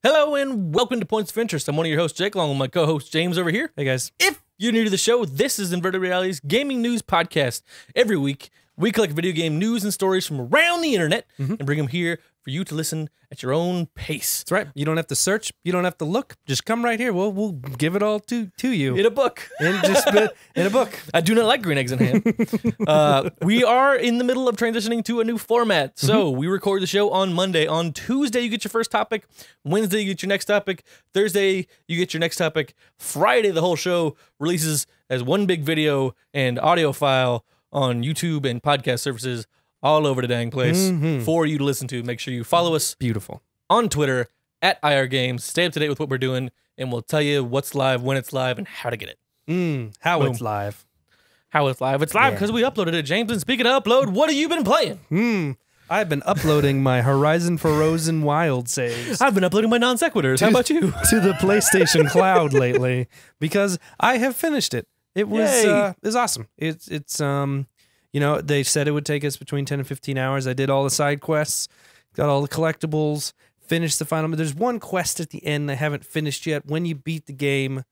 Hello and welcome to Points of Interest. I'm one of your hosts, Jake, along with my co-host, James, over here. Hey, guys. If you're new to the show, this is Inverted Reality's gaming news podcast. Every week, we collect video game news and stories from around the internet and bring them here for you to listen at your own pace. That's right. You don't have to search. You don't have to look. Just come right here. We'll give it all to you. In a book. In a book. I do not like green eggs in ham. We are in the middle of transitioning to a new format. So we record the show on Monday. On Tuesday, you get your first topic. Wednesday, you get your next topic. Thursday, you get your next topic. Friday, the whole show releases as one big video and audio file on YouTube and podcast services all over the dang place for you to listen to. Make sure you follow us Beautiful. on Twitter at IR Games. Stay up to date with what we're doing, and we'll tell you what's live, when it's live, and how to get it. How Boom. it's live. How it's live. It's live because we uploaded it, James. And speaking of upload, what have you been playing? I've been uploading my Horizon Forbidden Wild saves I've been uploading my non sequiturs. How about you? to the PlayStation Cloud lately because I have finished it. It was awesome. It's you know, they said it would take us between 10 and 15 hours. I did all the side quests, got all the collectibles, finished the final. There's one quest at the end I haven't finished yet. When you beat the game,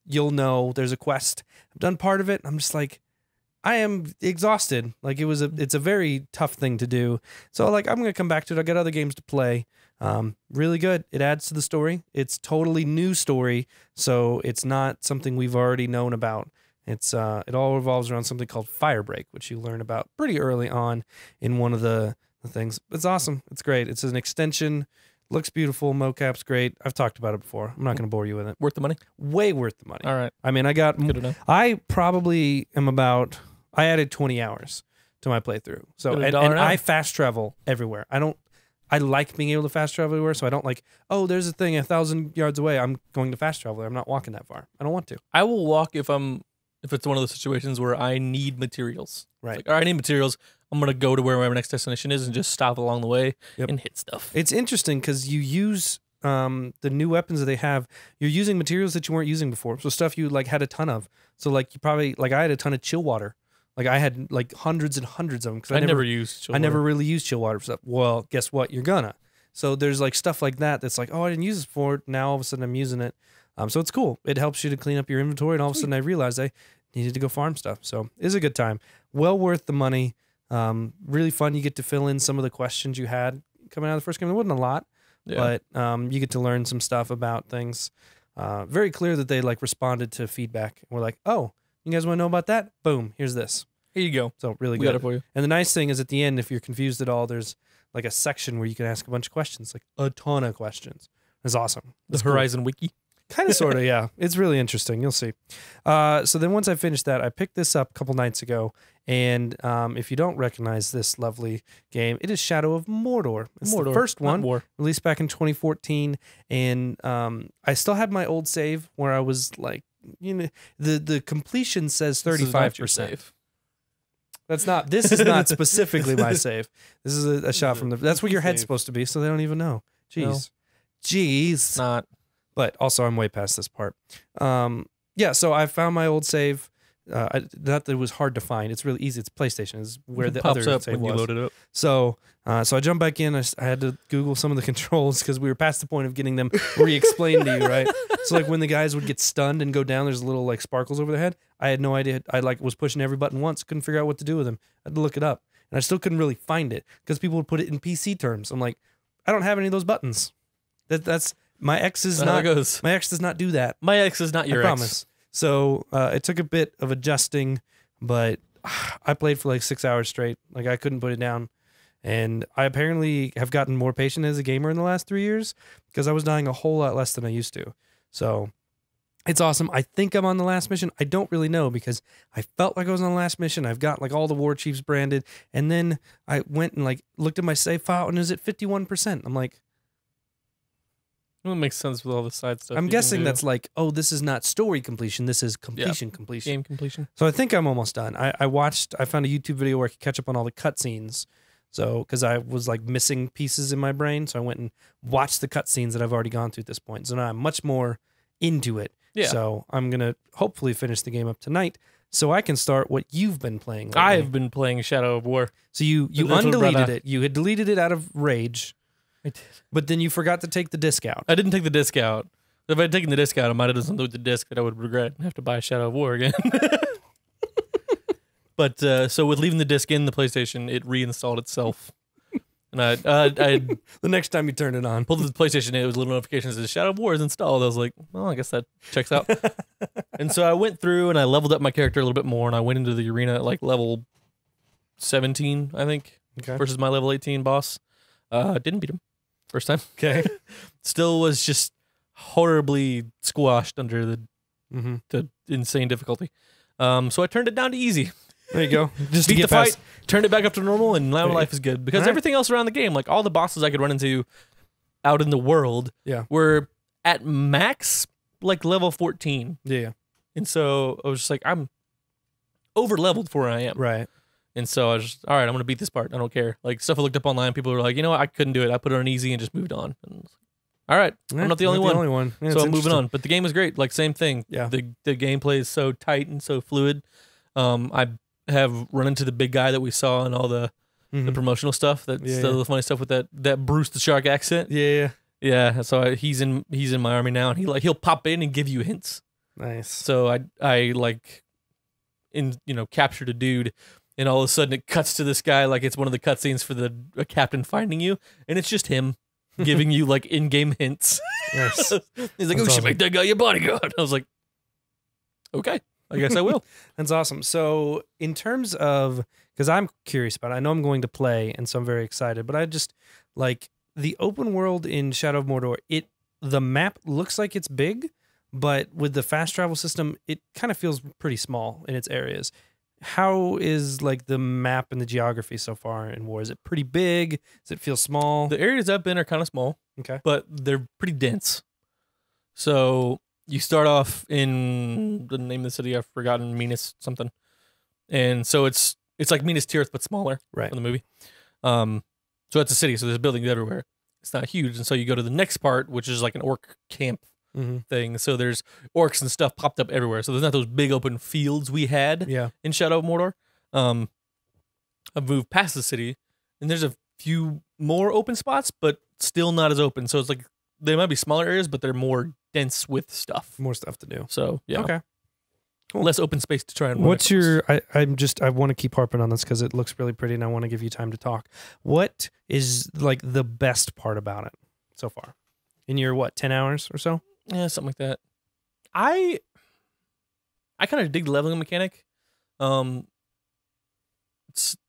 you'll know there's a quest. I've done part of it. I'm just like, I am exhausted. Like it's a very tough thing to do. So like, I'm going to come back to it. I got other games to play. Really good. It adds to the story. It's totally new story. So it's not something we've already known about. It's it all revolves around something called Firebreak, which you learn about pretty early on in one of the things. It's awesome. It's great. It's an extension. Looks beautiful. Mocap's great. I've talked about it before. I'm not going to bore you with it. Worth the money? Way worth the money. All right. I mean, Good enough. I probably am about, I added 20 hours to my playthrough. So, Good and $1 an hour. I fast travel everywhere. I like being able to fast travel everywhere. So I don't like, oh, there's a thing 1,000 yards away. I'm going to fast travel there. I'm not walking that far. I don't want to. I will walk if it's one of those situations where I need materials. Right. Like, all right, I need materials. I'm going to go to where my next destination is and just stop along the way Yep. and hit stuff. It's interesting because you use the new weapons that they have. You're using materials that you weren't using before. So stuff you like had a ton of. So like you probably, like I had a ton of chill water. Like I had like hundreds and hundreds of them. I never used chill I never water. really used chill water for stuff. Well, guess what? You're gonna. So there's like stuff like that that's like, oh, I didn't use this before. Now all of a sudden I'm using it. So it's cool. It helps you to clean up your inventory. And all of a sudden I realized I needed to go farm stuff. So it's a good time. Well worth the money. Really fun. You get to fill in some of the questions you had coming out of the first game. There wasn't a lot, but you get to learn some stuff about things. Very clear that they like responded to feedback. We're like, oh, you guys want to know about that? Boom, here's this. Here you go. So really We got good. it for you. And the nice thing is at the end, if you're confused at all, there's like a section where you can ask a bunch of questions, like a ton of questions. It's awesome. The Horizon Wiki. Kind of, sort of, yeah. It's really interesting. You'll see. So then once I finished that, I picked this up a couple nights ago. And if you don't recognize this lovely game, it is Shadow of Mordor. It's the first not one, War. released back in 2014. And I still had my old save where I was like, you know, the completion says This is not your 35%. save. This is not specifically my save. This is a shot from that's where your head's save. supposed to be, so they don't even know. Jeez. No. Jeez. It's not. But also I'm way past this part. Yeah, so I found my old save. Not that it was hard to find. It's really easy. It's PlayStation. Is where the Pops other up save when you was. load it up. So I jumped back in. I had to Google some of the controls because we were past the point of getting them re-explained to you, right? So like when the guys would get stunned and go down, there's little like sparkles over their head. I had no idea. I like was pushing every button once, couldn't figure out what to do with them. I had to look it up, and I still couldn't really find it because people would put it in PC terms. I'm like, I don't have any of those buttons. That's my X is That's how not. it goes. My X does not do that. My ex is not your I ex. promise. So it took a bit of adjusting, but I played for like 6 hours straight. Like I couldn't put it down. And I apparently have gotten more patient as a gamer in the last 3 years because I was dying a whole lot less than I used to. So it's awesome. I think I'm on the last mission. I don't really know because I felt like I was on the last mission. I've got like all the war chiefs branded. And then I went and like looked at my save file and it was at 51%. I'm like, Well, it makes sense with all the side stuff. I'm you can guessing do. that's like, oh, this is not story completion. This is completion. game completion. So I think I'm almost done. I found a YouTube video where I could catch up on all the cutscenes. So, because I was like missing pieces in my brain. So I went and watched the cutscenes that I've already gone through at this point. So now I'm much more into it. Yeah. So I'm going to hopefully finish the game up tonight so I can start what you've been playing lately. I've been playing Shadow of War. So you little undeleted brother. it. You had deleted it out of rage. I did. But then you forgot to take the disc out. I didn't take the disc out. If I had taken the disc out, I might have done something with the disc that I would regret and have to buy Shadow of War again. But so with leaving the disc in the PlayStation, it reinstalled itself. And I The next time you turn it on. pulled the PlayStation, it was a little notification that says Shadow of War is installed. I was like, well, I guess that checks out. And so I went through and I leveled up my character a little bit more, and I went into the arena at like level 17, I think, Okay. versus my level 18 boss. Didn't beat him first time. Okay. Still was just horribly squashed under Mm-hmm. the insane difficulty. So I turned it down to easy. There you go. Just to Beat get the fight, past. turned it back up to normal, and now There you life is good. Because All right. everything else around the game, like all the bosses I could run into out in the world, Yeah. were at max like level 14. Yeah. And so I was just like, I'm over leveled for where I am. Right. And so I was just, all right, I'm going to beat this part. I don't care. Like stuff I looked up online, people were like, you know what? I couldn't do it. I put it on easy and just moved on. And I was like, all right, I'm not the only one. Yeah, So it's I'm moving interesting. on. But the game is great. Like same thing. Yeah. The gameplay is so tight and so fluid. I have run into the big guy that we saw in all the Mhm. promotional stuff. That's Yeah, the funny stuff with that Bruce the Shark accent. Yeah. Yeah. So he's in my army now, and he'll pop in and give you hints. Nice. So I like captured a dude, and all of a sudden it cuts to this guy like it's one of the cutscenes for a captain finding you, and it's just him giving you like in-game hints. Nice. He's like, That's "Oh, you should awesome. make that guy your bodyguard." I was like, "Okay, I guess I will." That's awesome. So, in terms of, because I'm curious about it, I know I'm going to play, and so I'm very excited, but I just like the open world in Shadow of Mordor. The map looks like it's big, but with the fast travel system, it kind of feels pretty small in its areas. How is like the map and the geography so far in War? Is it pretty big? Does it feel small? The areas I've been are kind of small, Okay. but they're pretty dense. So you start off in the name of the city I've forgotten, Minas something, and so it's like Minas Tirith but smaller, Right. from the movie. So it's a city, so there's buildings everywhere. It's not huge, and so you go to the next part, which is like an orc camp Mm-hmm. thing. So there's orcs and stuff popped up everywhere. So there's not those big open fields we had Yeah. in Shadow of Mordor. I've moved past the city, and there's a few more open spots, but still not as open. So it's like they might be smaller areas, but they're more dense with stuff. More stuff to do. So yeah, Okay. Cool. less open space to try and. run What's across. I want to keep harping on this because it looks really pretty and I want to give you time to talk. What is like the best part about it so far? In your 10 hours or so? Yeah, something like that. I kind of dig the leveling mechanic.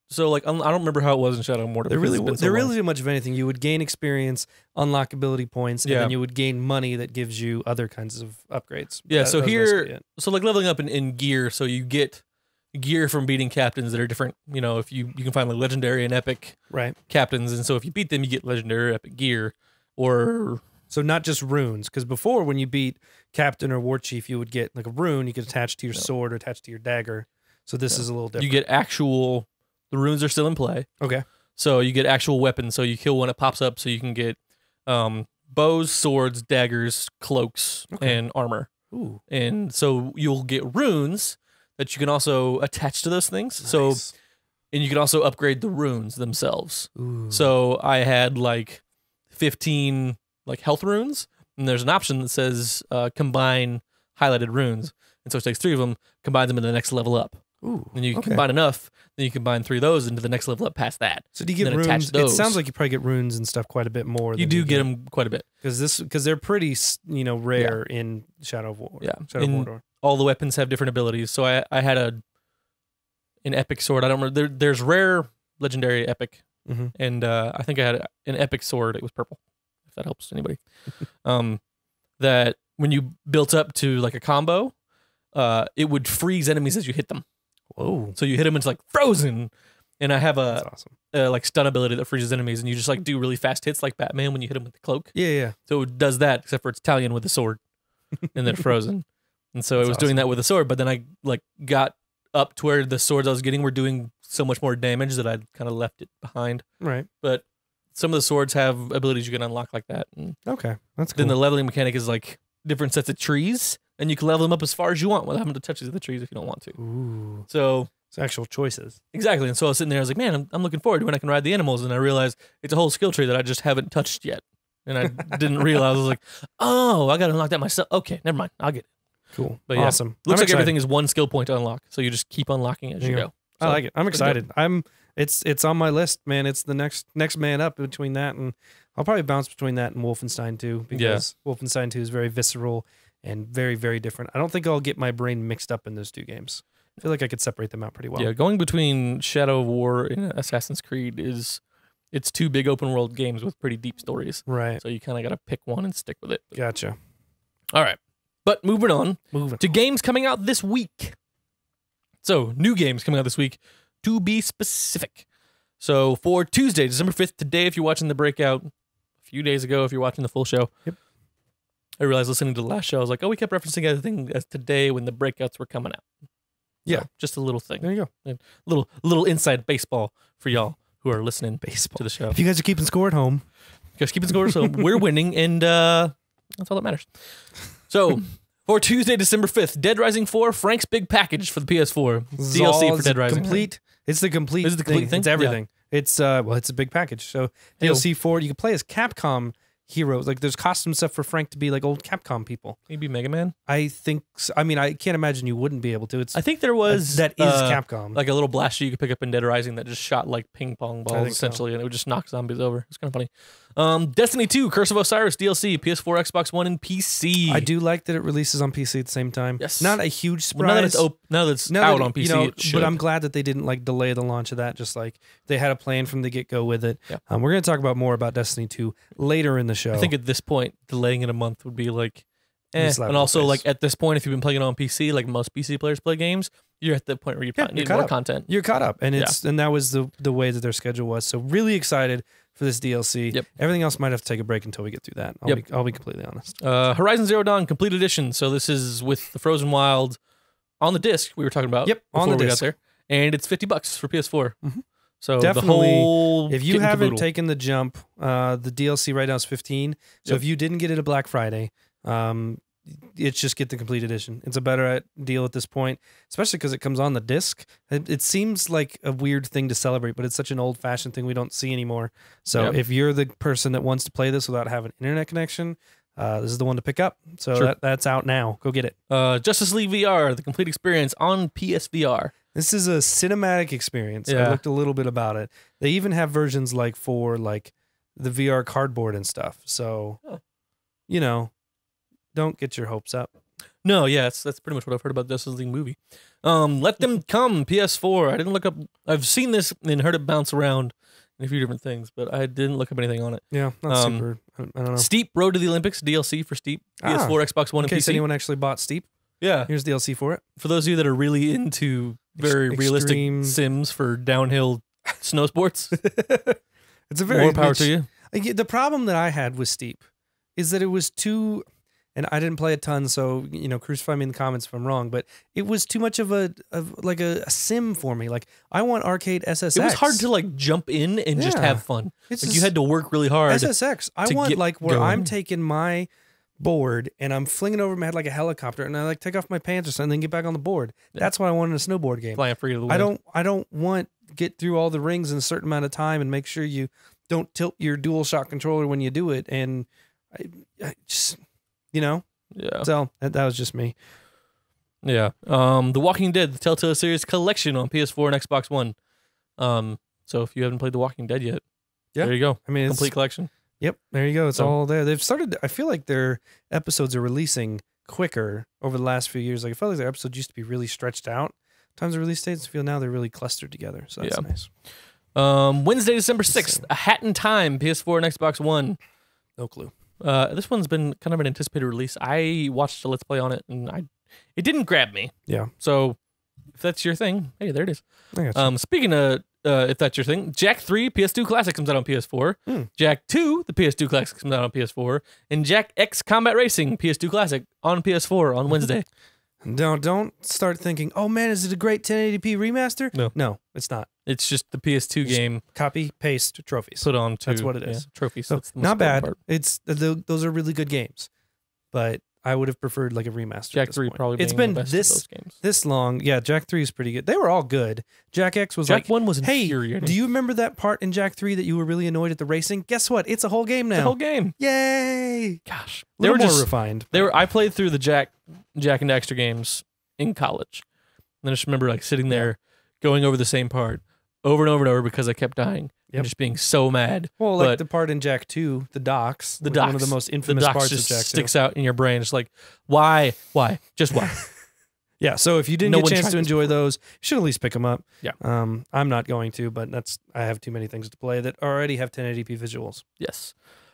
So like I don't remember how it was in Shadow of Mordor. There because really it's been so there long. really isn't much of anything. You would gain experience, unlock ability points, and Yeah. then you would gain money that gives you other kinds of upgrades. Yeah, That so was here, basically it. so like leveling up in gear, so you get gear from beating captains that are different. You know, if you can find like legendary and epic Right. captains, and so if you beat them, you get legendary or epic gear. Or So not just runes, because before when you beat Captain or War Chief, you would get like a rune you could attach to your sword or attach to your dagger. So this is a little different. you get actual. The runes are still in play, Okay. so you get actual weapons. So you kill one, it pops up, so you can get bows, swords, daggers, cloaks, Okay. and armor. Ooh. And so you'll get runes that you can also attach to those things. So Nice. and you can also upgrade the runes themselves. Ooh. So I had like 15 like health runes, and there's an option that says combine highlighted runes. And so it takes 3 of them, combines them into the next level up. Ooh. And you okay. combine enough, then you combine 3 of those into the next level up past that. So do you get and then attach runes? It those. sounds like you probably get runes and stuff quite a bit more. You do get them quite a bit. because they're pretty rare in Shadow of War. Yeah. Shadow In- of Mordor. All the weapons have different abilities. So I had an epic sword. I don't remember. There's rare, legendary, epic. Mhm. And I think I had an epic sword. It was purple, if that helps anybody. That when you built up to like a combo, it would freeze enemies as you hit them. Whoa, So you hit them, it's like frozen. And I have that's a awesome. like stun ability that freezes enemies, and you just like do really fast hits like Batman when you hit him with the cloak. Yeah. So it does that, except for it's Italian with the sword, and they're frozen. And so it That's was doing awesome. that with the sword, but then I like got up to where the swords I was getting were doing so much more damage that I'd kind of left it behind. Right. But some of the swords have abilities you can unlock like that. And Okay. That's cool. then the leveling mechanic is like different sets of trees, and you can level them up as far as you want without having to touch the trees if you don't want to. Ooh. So It's actual choices. Exactly. And so I was sitting there, I was like, man, I'm looking forward to when I can ride the animals. And I realized it's a whole skill tree that I just haven't touched yet. And I didn't realize. I was like, oh, I got to unlock that myself. Okay, never mind. I'll get it. Cool. But yeah, awesome. Looks I'm like excited. everything is one skill point to unlock. So you just keep unlocking as you go. I So, like it. I'm pretty excited. It's on my list, man. It's the next man up between that, and I'll probably bounce between that and Wolfenstein 2 because Wolfenstein 2 is very visceral and very, very different. I don't think I'll get my brain mixed up in those two games. I feel like I could separate them out pretty well. Yeah, going between Shadow of War and Assassin's Creed it's two big open world games with pretty deep stories. Right. So you kind of got to pick one and stick with it. Gotcha. All right. But moving on to games coming out this week. So, new games coming out this week, to be specific. So, for Tuesday, December 5th, today, if you're watching the breakout, a few days ago, if you're watching the full show, yep. I realized listening to the last show, I was like, oh, we kept referencing everything as today when the breakouts were coming out. Yeah. So, just a little thing. There you go. A little inside baseball for y'all who are listening to the show. If you guys are keeping score at home. Guys keeping score, so we're winning, and that's all that matters. So, for Tuesday, December 5th, Dead Rising 4, Frank's Big Package for the PS4. DLC for Dead Rising. Complete. It's the complete, Is it the complete thing? It's everything. Yeah. It's it's a big package. So DLC 4, you can play as Capcom heroes. Like there's costume stuff for Frank to be like old Capcom people. Maybe Mega Man? I think so. I mean, I can't imagine you wouldn't be able to. I think there was that is Capcom. Like a little blaster you could pick up in Dead Rising that just shot like ping pong balls essentially, and it would just knock zombies over. It's kind of funny. Destiny 2, Curse of Osiris DLC, PS4, Xbox One, and PC. I do like that it releases on PC at the same time. Yes. Not a huge surprise. Well, now that it's out on PC, it should. But I'm glad that they didn't like delay the launch of that. Just like they had a plan from the get go with it. Yeah. We're going to talk about more about Destiny 2 later in the show. I think at this point, delaying it a month would be like, and also like at this point, if you've been playing it on PC, like most PC players play games, you're at the point where you need more content. You're caught up, and and that was the way that their schedule was. So really excited for this DLC. Yep. Everything else might have to take a break until we get through that. I'll be completely honest. Horizon Zero Dawn Complete Edition. So this is with the Frozen Wild on the disc we were talking about. Yep, on the disc. Got there, and it's $50 for PS4. Mm-hmm. So definitely, the whole if you haven't taken the jump, the DLC right now is $15. So if you didn't get it at Black Friday, it's just get the complete edition. It's a better deal at this point, especially because it comes on the disc. It seems like a weird thing to celebrate, but it's such an old-fashioned thing we don't see anymore. So if you're the person that wants to play this without having an internet connection, this is the one to pick up. So that's out now. Go get it. Justice League VR, the complete experience on PSVR. This is a cinematic experience. Yeah. I looked a little bit about it. They even have versions like for like the VR cardboard and stuff. So, don't get your hopes up. No, that's pretty much what I've heard about the Justice League movie. Let Them Come, PS4. I didn't look up. I've seen this and heard it bounce around in a few different things, but I didn't look up anything on it. Yeah, not super. I don't know. Steep Road to the Olympics, DLC for Steep. PS4, Xbox One, and in case PC. anyone actually bought Steep. Yeah. Here's DLC for it. For those of you that are really into very realistic sims for downhill snow sports, it's a very more power to you. The problem that I had with Steep is that it was too, and I didn't play a ton, so crucify me in the comments if I'm wrong, but it was too much of a sim for me. Like I want arcade SSX. It was hard to like jump in and just have fun. You had to work really hard. SSX. I want like where I'm taking my board and I'm flinging over my head like a helicopter, and I like take off my pants or something, and then get back on the board. Yeah. That's what I want in a snowboard game. Flying free to the wind. I don't want get through all the rings in a certain amount of time and make sure you don't tilt your DualShock controller when you do it. And I just yeah. So that was just me. Yeah. The Walking Dead, the Telltale series collection on PS4 and Xbox One. So if you haven't played The Walking Dead yet, there you go. I mean, complete collection. Yep, there you go. It's all there. They've started. I feel like their episodes are releasing quicker over the last few years. Like I felt like their episodes used to be really stretched out. Times of release dates, I feel now they're really clustered together. So that's nice. Wednesday, December 6th, A Hat in Time, PS4 and Xbox One. No clue. This one's been kind of an anticipated release. I watched a Let's Play on it, and it didn't grab me. Yeah. So if that's your thing, hey, there it is. I got you. Speaking of if that's your thing, Jak 3 PS2 Classic comes out on PS4. Jak 2, the PS2 Classic, comes out on PS4. And Jak X Combat Racing PS2 Classic on PS4 on Wednesday. Don't start thinking, oh man, is it a great 1080p remaster? No, it's not. It's just the PS2 game. Copy, paste, trophies. Put on to, that's what it is. Trophies. So that's the most not bad. part. Those are really good games. But I would have preferred like a remaster. Jak at this 3 point. probably It's being been the best this of those games. this long. Yeah, Jak 3 is pretty good. They were all good. Jak X was Jak like, 1 was hey, infuriating. do you remember that part in Jak 3 that you were really annoyed at the racing? Guess what? It's a whole game now. The whole game. Yay! Gosh. They were more just refined. I played through the Jak and Daxter games in college. And I just remember like sitting there going over the same part over and over and over because I kept dying. Yep. And just being so mad. Well, like but the part in Jak 2, the docks. the was docks, one of the most infamous parts just of Jak 2. sticks out in your brain. It's like, why? Just why? Yeah, so if you didn't No get one a chance tried to this enjoy those, you should at least pick them up. Yeah. I'm not going to, but I have too many things to play that already have 1080p visuals. Yes.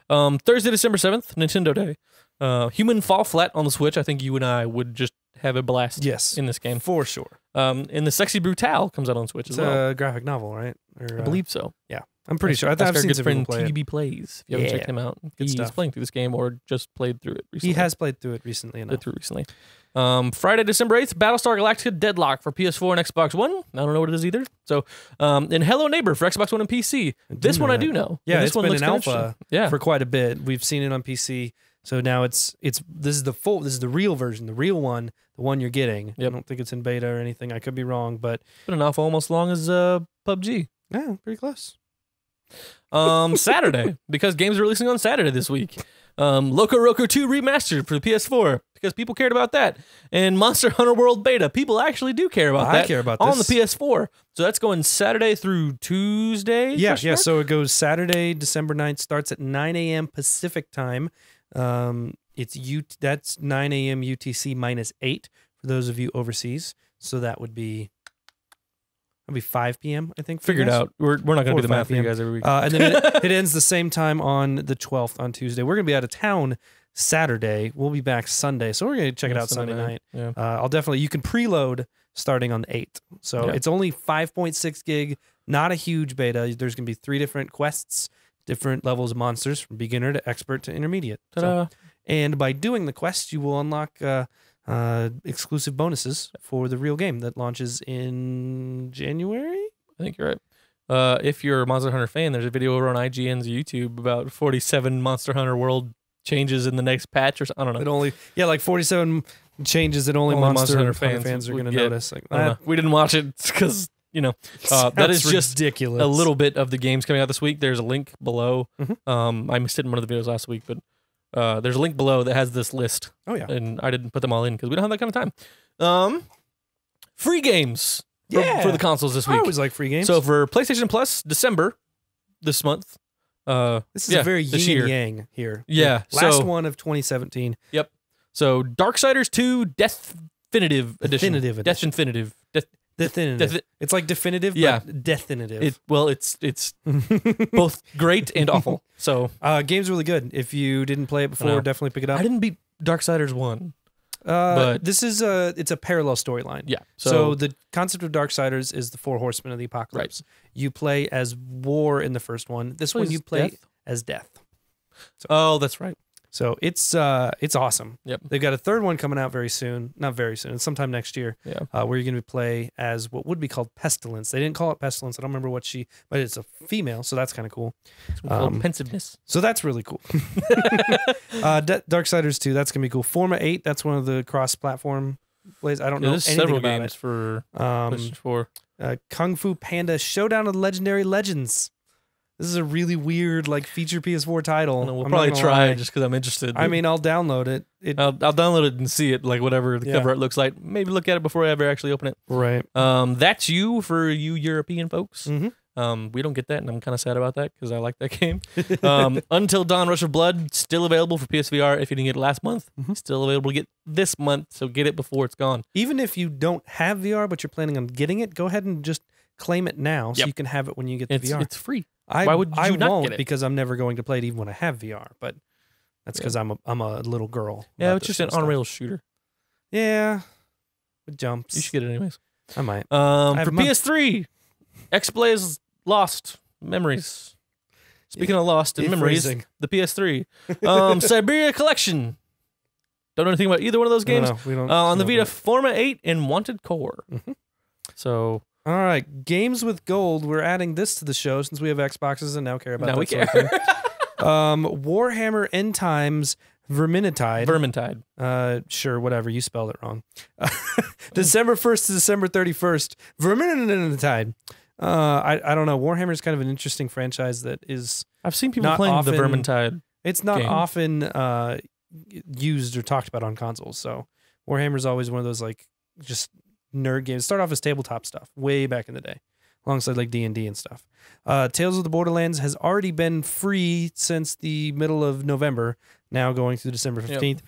Thursday, December 7th, Nintendo Day. Human Fall Flat on the Switch. I think you and I would just have a blast Yes, in this game. for sure. And the Sexy Brutale comes out on Switch It's as well. a graphic novel, right? Or, I believe so. Yeah, I'm pretty sure. That's I've our seen good some friend people play it. TB Plays. If you haven't Yeah. checked him out, Good he's stuff. playing through this game or just played through it recently. He has played through it recently enough. Played through recently. Friday, December 8th, Battlestar Galactica Deadlock for PS4 and Xbox One. I don't know what it is either. So, and Hello Neighbor for Xbox One and PC. This one I do know. Yeah, And this it's one been looks in kinda alpha interesting. Yeah. for quite a bit. We've seen it on PC. So now this is the real version, the real one, the one you're getting. Yep. I don't think it's in beta or anything. I could be wrong, but been an alpha almost long as PUBG. yeah, pretty close. Saturday, because games are releasing on Saturday this week. Loco Roco 2 Remastered for the PS4, because people cared about that. And Monster Hunter World Beta, people actually do care about that. I care about on this. the PS4. So that's going Saturday through Tuesday? Yeah, question yeah. mark? So it goes Saturday, December 9th, starts at 9 a.m. Pacific time. That's 9 a.m. UTC -8 for those of you overseas. So that'd be 5 p.m. I think. For you Figured guys. out. We're not going to 4 do the to 5 math for you p.m. guys every week. And then it ends the same time on the 12th on Tuesday. We're gonna be out of town Saturday. We'll be back Sunday, so we're gonna check it out Sunday night. Yeah. I'll definitely. You can preload starting on the 8th. So Yeah. it's only 5.6 gig. Not a huge beta. There's gonna be 3 different quests, different levels of monsters from beginner to expert to intermediate. So, Ta-da. and by doing the quest, you will unlock exclusive bonuses for the real game that launches in January. I think you're right. If you're a Monster Hunter fan, there's a video over on IGN's YouTube about 47 Monster Hunter World changes in the next patch, or something. I don't know. Like 47 changes that only Monster Hunter fans are would going to get. notice. Like, I don't know. We didn't watch it because, that is just ridiculous. a little bit of the games coming out this week. There's a link below. Mhm. I missed it in one of the videos last week, but there's a link below that has this list. Oh yeah, And I didn't put them all in because we don't have that kind of time. Free games for, Yeah. for the consoles this I week. always like free games. So for PlayStation Plus, December, this month. this is a very this yin year. and yang here. Yeah, The last so- one of 2017. So Darksiders 2 Definitive Edition. Definitive edition. Definitive. Definitive. Defi- It's like definitive, Yeah. but definitive. It's both great and awful. So Game's really good. If you didn't play it know. before, definitely pick it up. I didn't beat Darksiders 1. But this is it's a parallel storyline. Yeah. So the concept of Darksiders is the 4 horsemen of the apocalypse. You play as War in the first one. This one you play Death? as Death. Oh, that's right. So it's awesome. Yep. They've got a third one coming out very soon. Not very soon. It's sometime next year. Yeah. Where you're going to play as what would be called Pestilence. They didn't call it Pestilence. I don't remember what but it's a female, so that's kind of cool. It's called Pensiveness. So that's really cool. Darksiders 2, that's going to be cool. Forma 8, that's one of the cross-platform plays. I don't know There's anything several about games it. for Um, PlayStation 4. Kung Fu Panda Showdown of the Legendary Legends. This is a really weird like feature PS4 title. We'll I'm not probably gonna try lie. it just because I'm interested. I mean, I'll download it. I'll download it and see it, like whatever the Yeah. cover art looks like. Maybe look at it before I ever actually open it. Right. That's you for you European folks. Mhm. We don't get that, and I'm kind of sad about that because I like that game. Until Dawn Rush of Blood, still available for PSVR if you didn't get it last month. Mhm. Still available to get this month, so get it before it's gone. Even if you don't have VR, but you're planning on getting it, go ahead and just claim it now so Yep. you can have it when you get the VR. It's free. I, why would I you not won't get it? because I'm never going to play it even when I have VR. But that's because I'm a little girl. Yeah, about it's this just an sort of stuff. on-rail shooter. Yeah, with jumps. You should get it anyways. I might. For have money. PS3, X-Blaze Lost Memories. Speaking of Lost and If Memories, phrasing. the PS3. Siberia Collection. Don't know anything about either one of those games. No, we don't. On the no, Vita, Forma 8 and Wanted Core. Mhm. So All right, games with gold. We're adding this to the show since we have Xboxes and now care about now that we sort care. of thing. Warhammer End Times Vermintide. Sure, whatever. You spelled it wrong. December 1st to December 31st. Vermintide. I don't know. Warhammer is kind of an interesting franchise that is. I've seen people not playing often- the Vermintide. It's not game. often used or talked about on consoles. So Warhammer is always one of those like just nerd games. Start off as tabletop stuff way back in the day, alongside like D&D and stuff. Tales of the Borderlands has already been free since the middle of November. Now going through December 15th.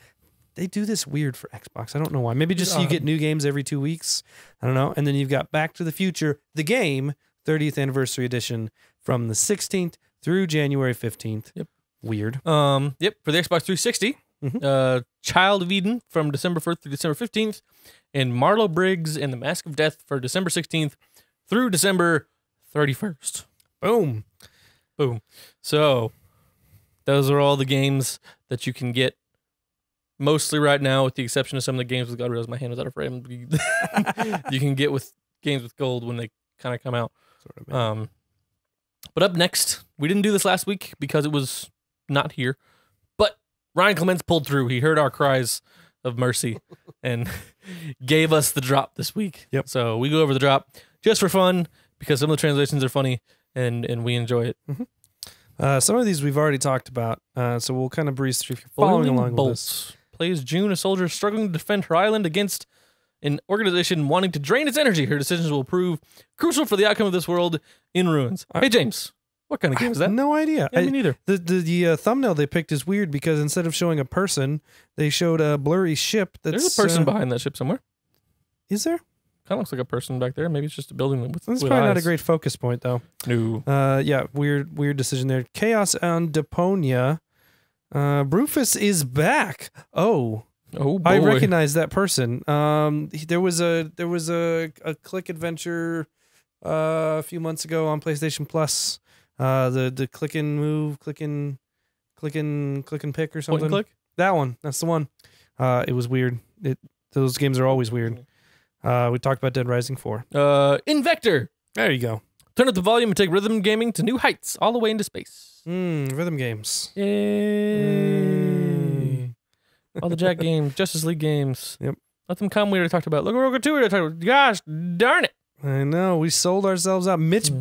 They do this weird for Xbox. I don't know why. Maybe just you get new games every 2 weeks. I don't know. And then you've got Back to the Future, the game, 30th anniversary edition from the 16th through January 15th. Yep. Weird. Yep, for the Xbox 360. Child of Eden from December 1st through December 15th, and Marlo Briggs and the Mask of Death for December 16th through December 31st. Boom. Boom. So those are all the games that you can get mostly right now, with the exception of some of the games with God. I realized my hand was out of frame. You can get with games with gold when they kind of come out. Sort of, But up next, we didn't do this last week because it was not here, but Ryan Clements pulled through. He heard our cries of mercy and gave us the drop this week. Yep. So we go over the drop just for fun because some of the translations are funny and we enjoy it. some of these we've already talked about, so we'll kind of breeze through if you're following Boiling along with Bolts this. plays June, a soldier struggling to defend her island against an organization wanting to drain its energy. Her decisions will prove crucial for the outcome of this world in ruins. Hey, James, what kind of game is that? No idea. Yeah, me neither. The thumbnail they picked is weird because instead of showing a person, they showed a blurry ship. There's a person behind that ship somewhere. Is there? Kind of looks like a person back there. Maybe it's just a building with That's with probably not a eyes. great focus point, though. No. Yeah, weird decision there. Chaos on Deponia. Brufus is back. Oh, Oh boy. I recognize that person. There was a click adventure a few months ago on PlayStation Plus. The click and move, click and pick or something. Point and click? That one. That's the one. It was weird. Those games are always weird. We talked about Dead Rising 4. Invector. There you go. Turn up the volume and take rhythm gaming to new heights, all the way into space. Rhythm games. Yay. All the Jack games, Justice League games. Yep. Let them come. We already talked about. Look at Rogue 2. We already talked about. Gosh darn it. I know. We sold ourselves out. Mitch,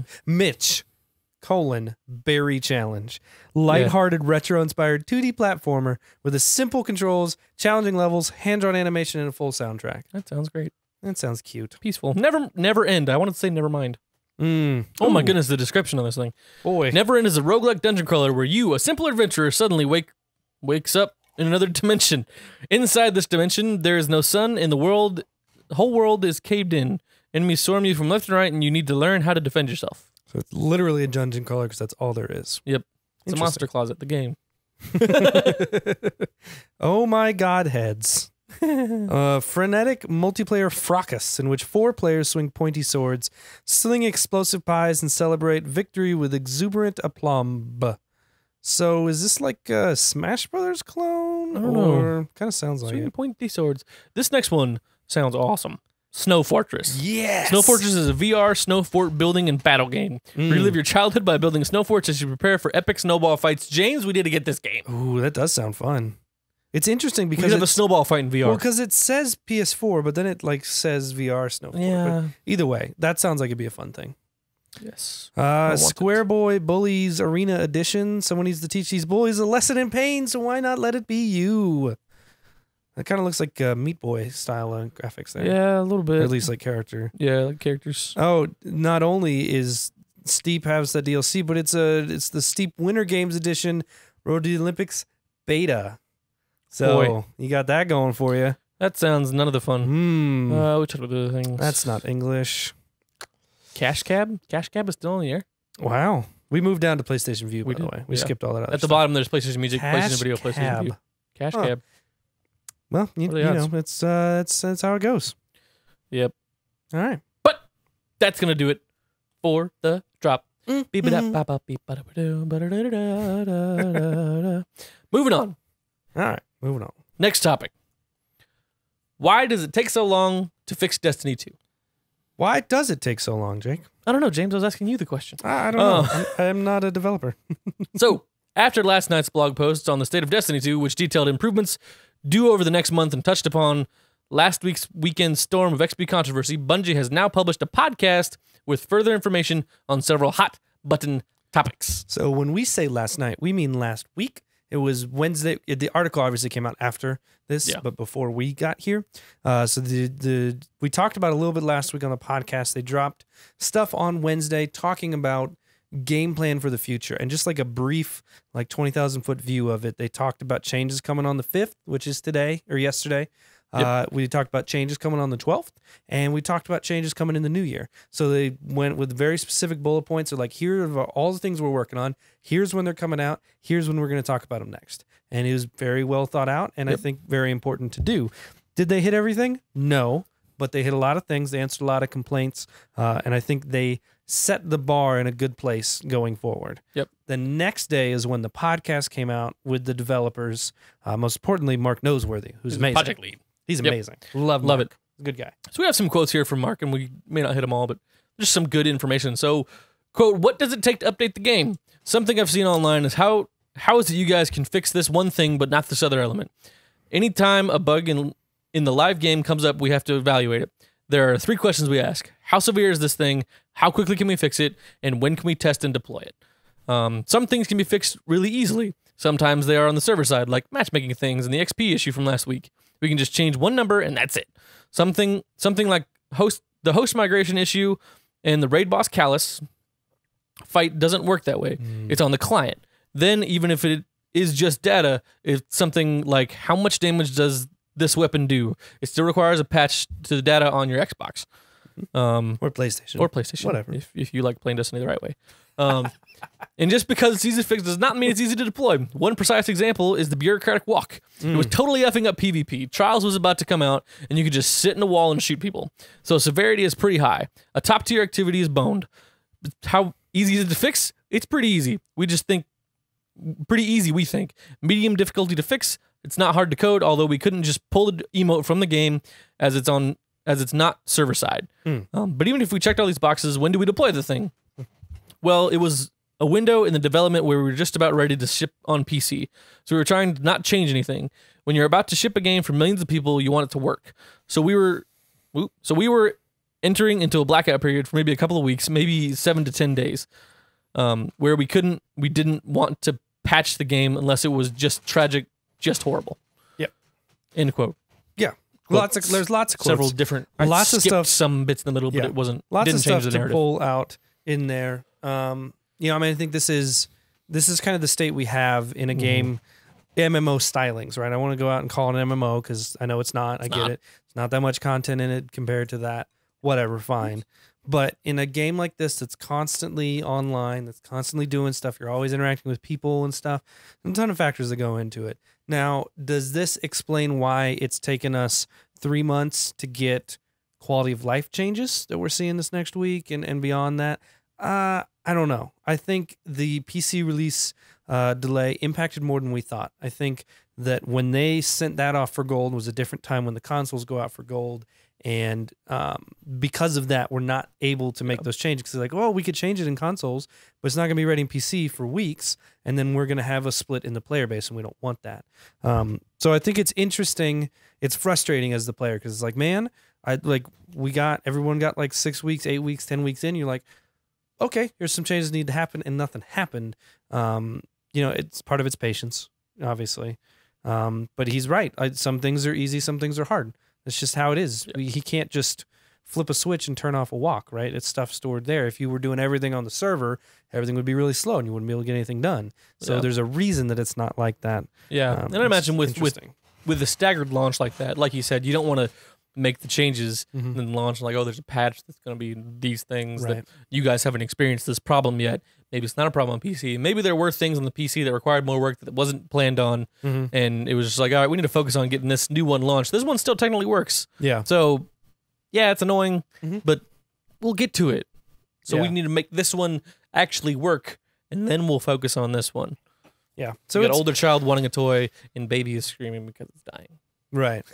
Berry Challenge. Lighthearted, retro-inspired 2D platformer with a simple controls, challenging levels, hand-drawn animation, and a full soundtrack. That sounds great. That sounds cute. Peaceful. Never end. I wanted to say never mind. Oh my goodness, the description on this thing. Boy. Never End is a roguelike dungeon crawler where you, a simple adventurer, suddenly wakes up in another dimension. Inside this dimension, there is no sun in the world. The whole world is caved in. Enemies swarm you from left and right, and you need to learn how to defend yourself. So it's literally a dungeon crawler because that's all there is. Yep. It's a monster closet, the game. Oh my god, heads. Frenetic multiplayer fracas in which 4 players swing pointy swords, sling explosive pies, and celebrate victory with exuberant aplomb. So is this like a Smash Brothers clone? I don't know. Kind of sounds like Swinging it. pointy swords. This next one sounds awesome. Snow Fortress. Yes! Snow Fortress is a VR snow fort building and battle game. Relive your childhood by building snow forts as you prepare for epic snowball fights. James, we need to get this game. Ooh, that does sound fun. It's interesting We because have a snowball fight in VR. well, because it says PS4, but then it like says VR Snow. Yeah. But either way, that sounds like it'd be a fun thing. Yes. want Square Boy Bullies Arena Edition. Someone needs to teach these bullies a lesson in pain, so why not let it be you? That kind of looks like Meat Boy style graphics there. Yeah, a little bit. Or at least like character. Yeah, like characters. Oh, not only is Steep has the DLC, but it's the Steep Winter Games Edition Road to the Olympics beta. So Boy. you got that going for you. That sounds none of the fun. We talked about other things. That's not English. Cash Cab? Cash Cab is still in the air. Wow. We moved down to PlayStation View, by the did, way. We yeah. skipped all that other At the stuff. bottom, there's PlayStation Music, Cash PlayStation Video, PlayStation Cab. View. Cash Huh. Cab. Well, you What are the know, odds? that's how it goes. Yep. All right. But that's going to do it for the drop. Moving on. All right. Moving on. Next topic. Why does it take so long to fix Destiny 2? Why does it take so long, Jake? I don't know, James. I was asking you the question. I don't know. I'm not a developer. So, After last night's blog posts on the state of Destiny 2, which detailed improvements due over the next month and touched upon last week's weekend storm of XP controversy, Bungie has now published a podcast with further information on several hot button topics. So when we say last night, we mean last week. It was Wednesday. The article obviously came out after this, but before we got here. So we talked about it a little bit last week on the podcast. They dropped stuff on Wednesday talking about game plan for the future and just like a brief, like 20,000 foot view of it. They talked about changes coming on the 5th, which is today or yesterday. We talked about changes coming on the 12th, and we talked about changes coming in the new year. So they went with very specific bullet points. They're like, here are all the things we're working on. Here's when they're coming out. Here's when we're going to talk about them next. And it was very well thought out, and I think very important to do. Did they hit everything? No, but they hit a lot of things. They answered a lot of complaints, and I think they set the bar in a good place going forward. The next day is when the podcast came out with the developers. Most importantly, Mark Noseworthy, who's amazing. Project lead. He's amazing. Love it. Good guy. So we have some quotes here from Mark, and we may not hit them all, but just some good information. So, quote, what does it take to update the game? Something I've seen online is how is it you guys can fix this one thing but not this other element? Anytime a bug in the live game comes up, we have to evaluate it. There are 3 questions we ask. How severe is this thing? How quickly can we fix it? And when can we test and deploy it? Some things can be fixed really easily. Sometimes they are on the server side, like matchmaking things and the XP issue from last week. We can just change one number and that's it. Something like the host migration issue and the raid boss Callus fight doesn't work that way. It's on the client. Then even if it is just data, it's something like how much damage does this weapon do? It still requires a patch to the data on your Xbox. Or PlayStation. Whatever. If you like playing Destiny the right way. And just because it's easy to fix does not mean it's easy to deploy. One precise example is the bureaucratic walk. It was totally effing up PvP. Trials was about to come out, and you could just sit in a wall and shoot people. So severity is pretty high. A top-tier activity is boned. How easy is it to fix? It's pretty easy. We think. Medium difficulty to fix. It's not hard to code, although we couldn't just pull the emote from the game as it's not server side. But even if we checked all these boxes, when do we deploy the thing? Well, it was a window in the development where we were just about ready to ship on PC. So we were trying to not change anything. When you're about to ship a game for millions of people, you want it to work. So we were entering into a blackout period for maybe a couple of weeks, maybe 7 to 10 days, where we didn't want to patch the game unless it was just tragic, just horrible. End quote. There's lots of quotes. Several different. Lots of stuff. Some bits in the middle, but it wasn't. Lots didn't of change stuff the narrative. to pull out in there. I think this is kind of the state we have in a game. MMO stylings, right? I want to go out and call it an MMO because I know it's not. I get it. It's not that much content in it compared to that. Whatever, fine. But in a game like this that's constantly online, that's constantly doing stuff, you're always interacting with people and stuff, there's a ton of factors that go into it. Now, does this explain why it's taken us 3 months to get quality of life changes that we're seeing this next week and beyond that? I don't know. I think the PC release delay impacted more than we thought. I think that when they sent that off for gold was a different time when the consoles go out for gold. And because of that, we're not able to make those changes. Because they're like, well, we could change it in consoles, but it's not going to be ready in PC for weeks. And then we're going to have a split in the player base, and we don't want that. So I think it's interesting. It's frustrating as the player because it's like, man, everyone got like 6 weeks, 8 weeks, 10 weeks in. You're like, okay, here's some changes that need to happen, and nothing happened. It's part of its patience, obviously. But he's right. Some things are easy, some things are hard. That's just how it is. He can't just flip a switch and turn off a walk, right? It's stuff stored there. If you were doing everything on the server, everything would be really slow and you wouldn't be able to get anything done. So there's a reason that it's not like that. Yeah. And I imagine with the staggered launch like that, like you said, you don't want to make the changes and then launch like, oh, there's a patch that's going to be these things that you guys haven't experienced this problem yet. Maybe it's not a problem on PC. Maybe there were things on the PC that required more work that wasn't planned on. And it was just like, all right, we need to focus on getting this new one launched. This one still technically works. Yeah. So, yeah, it's annoying, but we'll get to it. So we need to make this one actually work, and then we'll focus on this one. Yeah. So we got older child wanting a toy, and baby is screaming because it's dying. Right.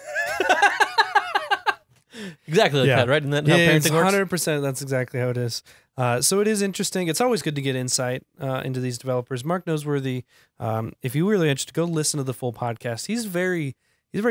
Exactly like that, right? And that how parenting works? 100%. That's exactly how it is. So it is interesting. It's always good to get insight into these developers. Mark Noseworthy, if you really interested, go listen to the full podcast. He's a very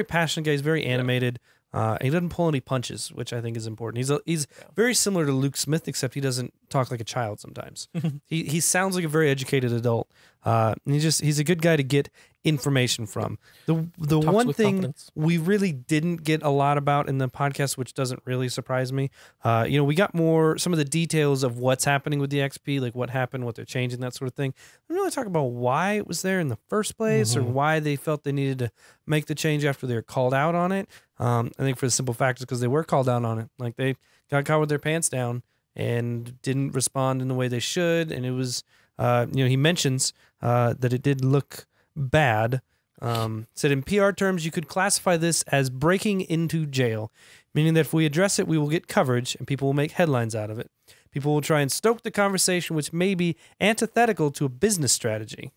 passionate guy. He's very animated. And he doesn't pull any punches, which I think is important. He's very similar to Luke Smith, except he doesn't talk like a child sometimes. he sounds like a very educated adult. And he's a good guy to get information from. The one thing confidence. We really didn't get a lot about in the podcast, which doesn't really surprise me. We got some of the details of what's happening with the XP, like what happened, what they're changing, that sort of thing. We didn't really talk about why it was there in the first place or why they felt they needed to make the change after they were called out on it. I think for the simple fact is because they were called out on it. Like they got caught with their pants down and didn't respond in the way they should. And it was, he mentions that it did look bad. Said in PR terms, you could classify this as breaking into jail, meaning that if we address it, we will get coverage and people will make headlines out of it. People will try and stoke the conversation, which may be antithetical to a business strategy.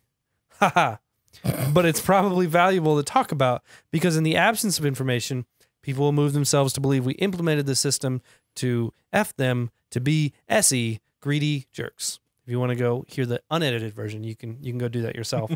Haha. But it's probably valuable to talk about because in the absence of information, people will move themselves to believe we implemented the system to F them, to be SE, greedy jerks. If you want to go hear the unedited version, you can go do that yourself.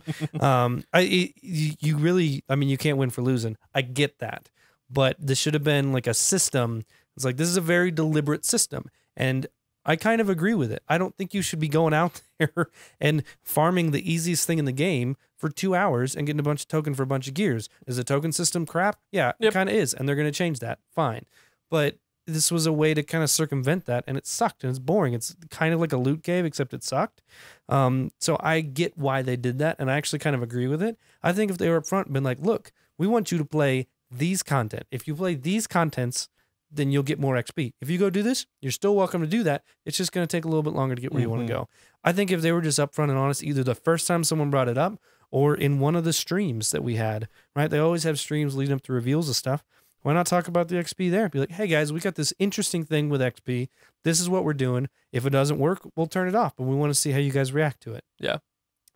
You can't win for losing. I get that. But this should have been like a system. It's like, this is a very deliberate system. And I kind of agree with it. I don't think you should be going out there and farming the easiest thing in the game for 2 hours and getting a bunch of token for a bunch of gears. Is the token system crap? Yeah, It kind of is. And they're going to change that. Fine. But this was a way to kind of circumvent that. And it sucked and it's boring. It's kind of like a loot cave, except it sucked. So I get why they did that. And I actually kind of agree with it. I think if they were up front and been like, look, we want you to play these content. If you play these contents, then you'll get more XP. If you go do this, you're still welcome to do that. It's just going to take a little bit longer to get where you want to go. I think if they were just upfront and honest, either the first time someone brought it up or in one of the streams that we had, right? They always have streams leading up to reveals of stuff. Why not talk about the XP there? Be like, hey guys, we got this interesting thing with XP. This is what we're doing. If it doesn't work, we'll turn it off, but we want to see how you guys react to it. Yeah.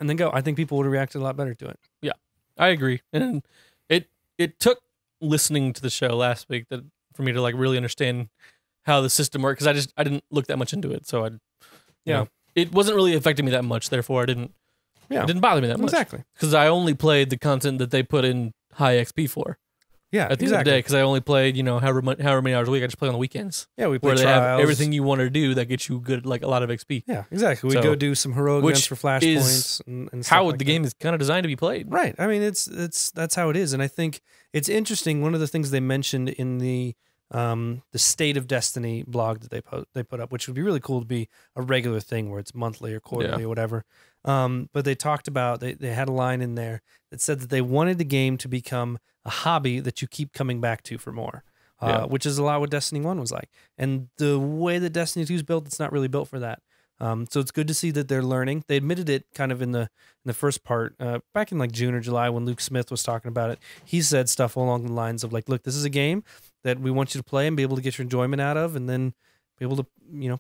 And then go. I think people would have reacted a lot better to it. Yeah, I agree. And it took listening to the show last week for me to like really understand how the system worked, because I didn't look that much into it, so it wasn't really affecting me that much. Therefore, it didn't bother me that much. Exactly, because I only played the content that they put in high XP for. Yeah, at the end of the day, because I only played however many hours a week. I just play on the weekends. Yeah, we play where trials. They have everything you want to do that gets you good, like a lot of XP. Yeah, exactly. We go do some heroic events for flashpoints and stuff how like the game is kind of designed to be played. Right. I mean, that's how it is, and I think it's interesting. One of the things they mentioned in the State of Destiny blog that they put up, which would be really cool to be a regular thing where it's monthly or quarterly or whatever. But they talked about they had a line in there that said that they wanted the game to become a hobby that you keep coming back to for more, which is a lot what Destiny 1 was like. And the way that Destiny 2 is built, it's not really built for that. So it's good to see that they're learning. They admitted it kind of in the first part, back in like June or July when Luke Smith was talking about it. He said stuff along the lines of like, look, this is a game that we want you to play and be able to get your enjoyment out of, and then be able to,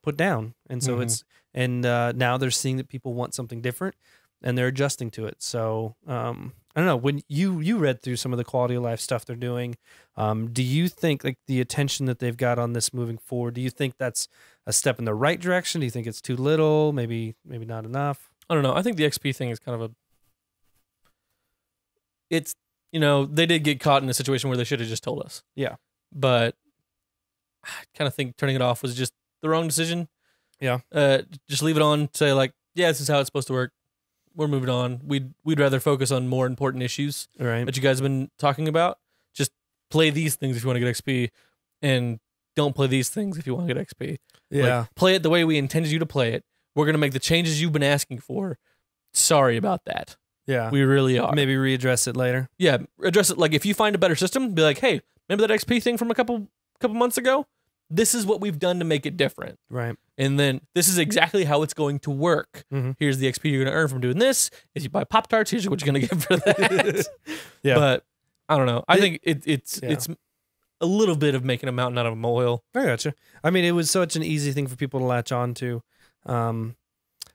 put down. And so now they're seeing that people want something different and they're adjusting to it. So, I don't know, when you read through some of the quality of life stuff they're doing, do you think like the attention that they've got on this moving forward, do you think that's a step in the right direction? Do you think it's too little? Maybe not enough? I don't know. I think the XP thing is kind of they did get caught in a situation where they should have just told us. Yeah. But I kind of think turning it off was just the wrong decision. Yeah. Just leave it on, say like, yeah, this is how it's supposed to work. We're moving on. We'd rather focus on more important issues that you guys have been talking about. Just play these things if you want to get XP, and don't play these things if you want to get XP. Yeah. Like, play it the way we intended you to play it. We're going to make the changes you've been asking for. Sorry about that. Yeah. We really are. Maybe readdress it later. Yeah. Address it. Like if you find a better system, be like, hey, remember that XP thing from a couple months ago? This is what we've done to make it different. Right. And then this is exactly how it's going to work. Mm-hmm. Here's the XP you're going to earn from doing this. If you buy Pop-Tarts, here's what you're going to get for that. Yeah. But I don't know. I think it's a little bit of making a mountain out of a molehill. I gotcha. I mean, it was such an easy thing for people to latch on to. In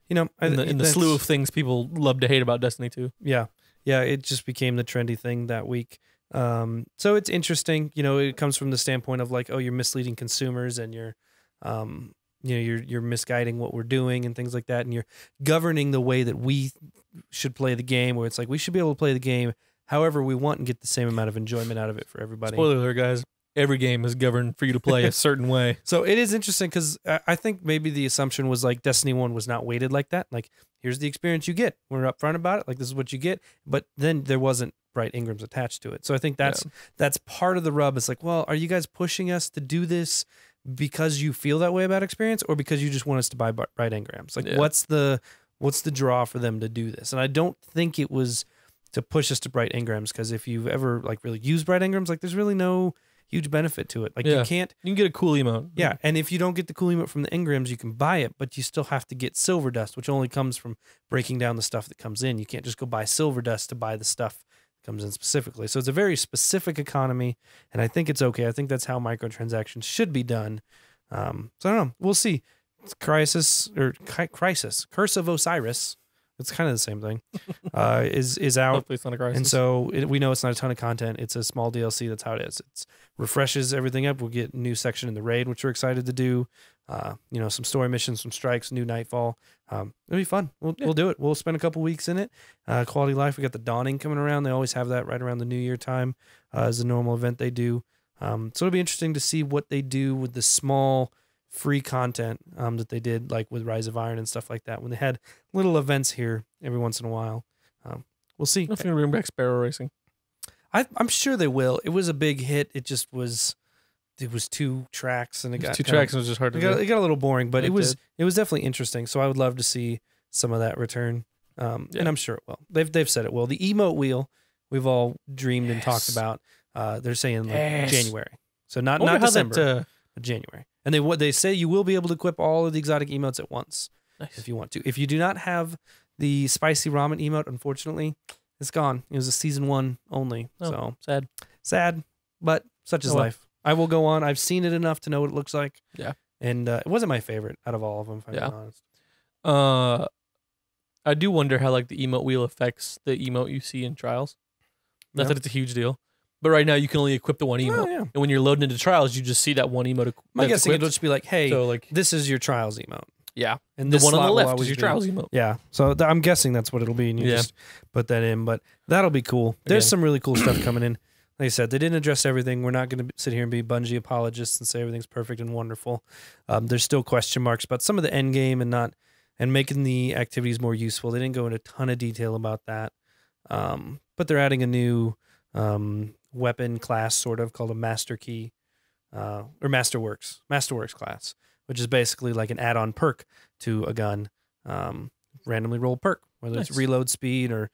the slew of things people love to hate about Destiny 2. Yeah. Yeah, it just became the trendy thing that week. So it's interesting. You know, it comes from the standpoint of like, oh, you're misleading consumers and you're misguiding what we're doing and things like that, and you're governing the way that we should play the game, where it's like we should be able to play the game however we want and get the same amount of enjoyment out of it for everybody. Spoiler alert, guys. Every game is governed for you to play a certain way. So it is interesting because I think maybe the assumption was like Destiny 1 was not weighted like that. Like, here's the experience you get. We're upfront about it. Like, this is what you get. But then there wasn't Bright Ingrams attached to it. So I think that's part of the rub. It's like, well, are you guys pushing us to do this because you feel that way about experience, or because you just want us to buy Bright Ingrams? Like, what's the draw for them to do this? And I don't think it was to push us to Bright Ingrams, because if you've ever like really used Bright Ingrams, like there's really no huge benefit to it. Like you can get a cool emote. Yeah, and if you don't get the cool emote from the Ingrams, you can buy it, but you still have to get Silver Dust, which only comes from breaking down the stuff that comes in. You can't just go buy Silver Dust to buy the stuff that comes in specifically. So it's a very specific economy, and I think it's okay. I think that's how microtransactions should be done. So I don't know. We'll see. It's Crisis, Curse of Osiris. It's kind of the same thing. Is out. Hopefully it's not a Crisis. And so we know it's not a ton of content. It's a small DLC. That's how it is. It refreshes everything up. We'll get a new section in the raid, which we're excited to do. Some story missions, some strikes, new Nightfall. It'll be fun. We'll do it. We'll spend a couple weeks in it. Quality of life. We got the Dawning coming around. They always have that right around the New Year time as a normal event they do. So it'll be interesting to see what they do with the small free content that they did, like with Rise of Iron and stuff like that, when they had little events here every once in a while. We'll see. I'm going to bring back Sparrow Racing. I'm sure they will. It was a big hit. It was 2 tracks, and it got 2 tracks, and it was just hard to do. It got a little boring, but it was definitely interesting. So I would love to see some of that return. And I'm sure it will. They've said it will. The emote wheel we've all dreamed and talked about. They're saying like January. So not December, but January. And they say you will be able to equip all of the exotic emotes at once, if you want to. If you do not have the spicy ramen emote, unfortunately, it's gone. It was a season 1 only. So sad, but such is life. I will go on. I've seen it enough to know what it looks like. Yeah, and it wasn't my favorite out of all of them, if I'm being honest. I do wonder how like the emote wheel affects the emote you see in Trials. Not that it's a huge deal. But right now, you can only equip the one emote. And when you're loading into Trials, you just see that one emote. My guessing it'll just be like, hey, this is your Trials emote. Yeah. And the one on the left is your Trials emote. Yeah. So I'm guessing that's what it'll be. And you just put that in. But that'll be cool. There's some really cool stuff coming in. Like I said, they didn't address everything. We're not going to sit here and be Bungie apologists and say everything's perfect and wonderful. There's still question marks about some of the end game and making the activities more useful. They didn't go into a ton of detail about that. But they're adding a new weapon class, sort of, called a Master Key, or Masterworks class, which is basically like an add-on perk to a gun, randomly roll perk, whether it's reload speed or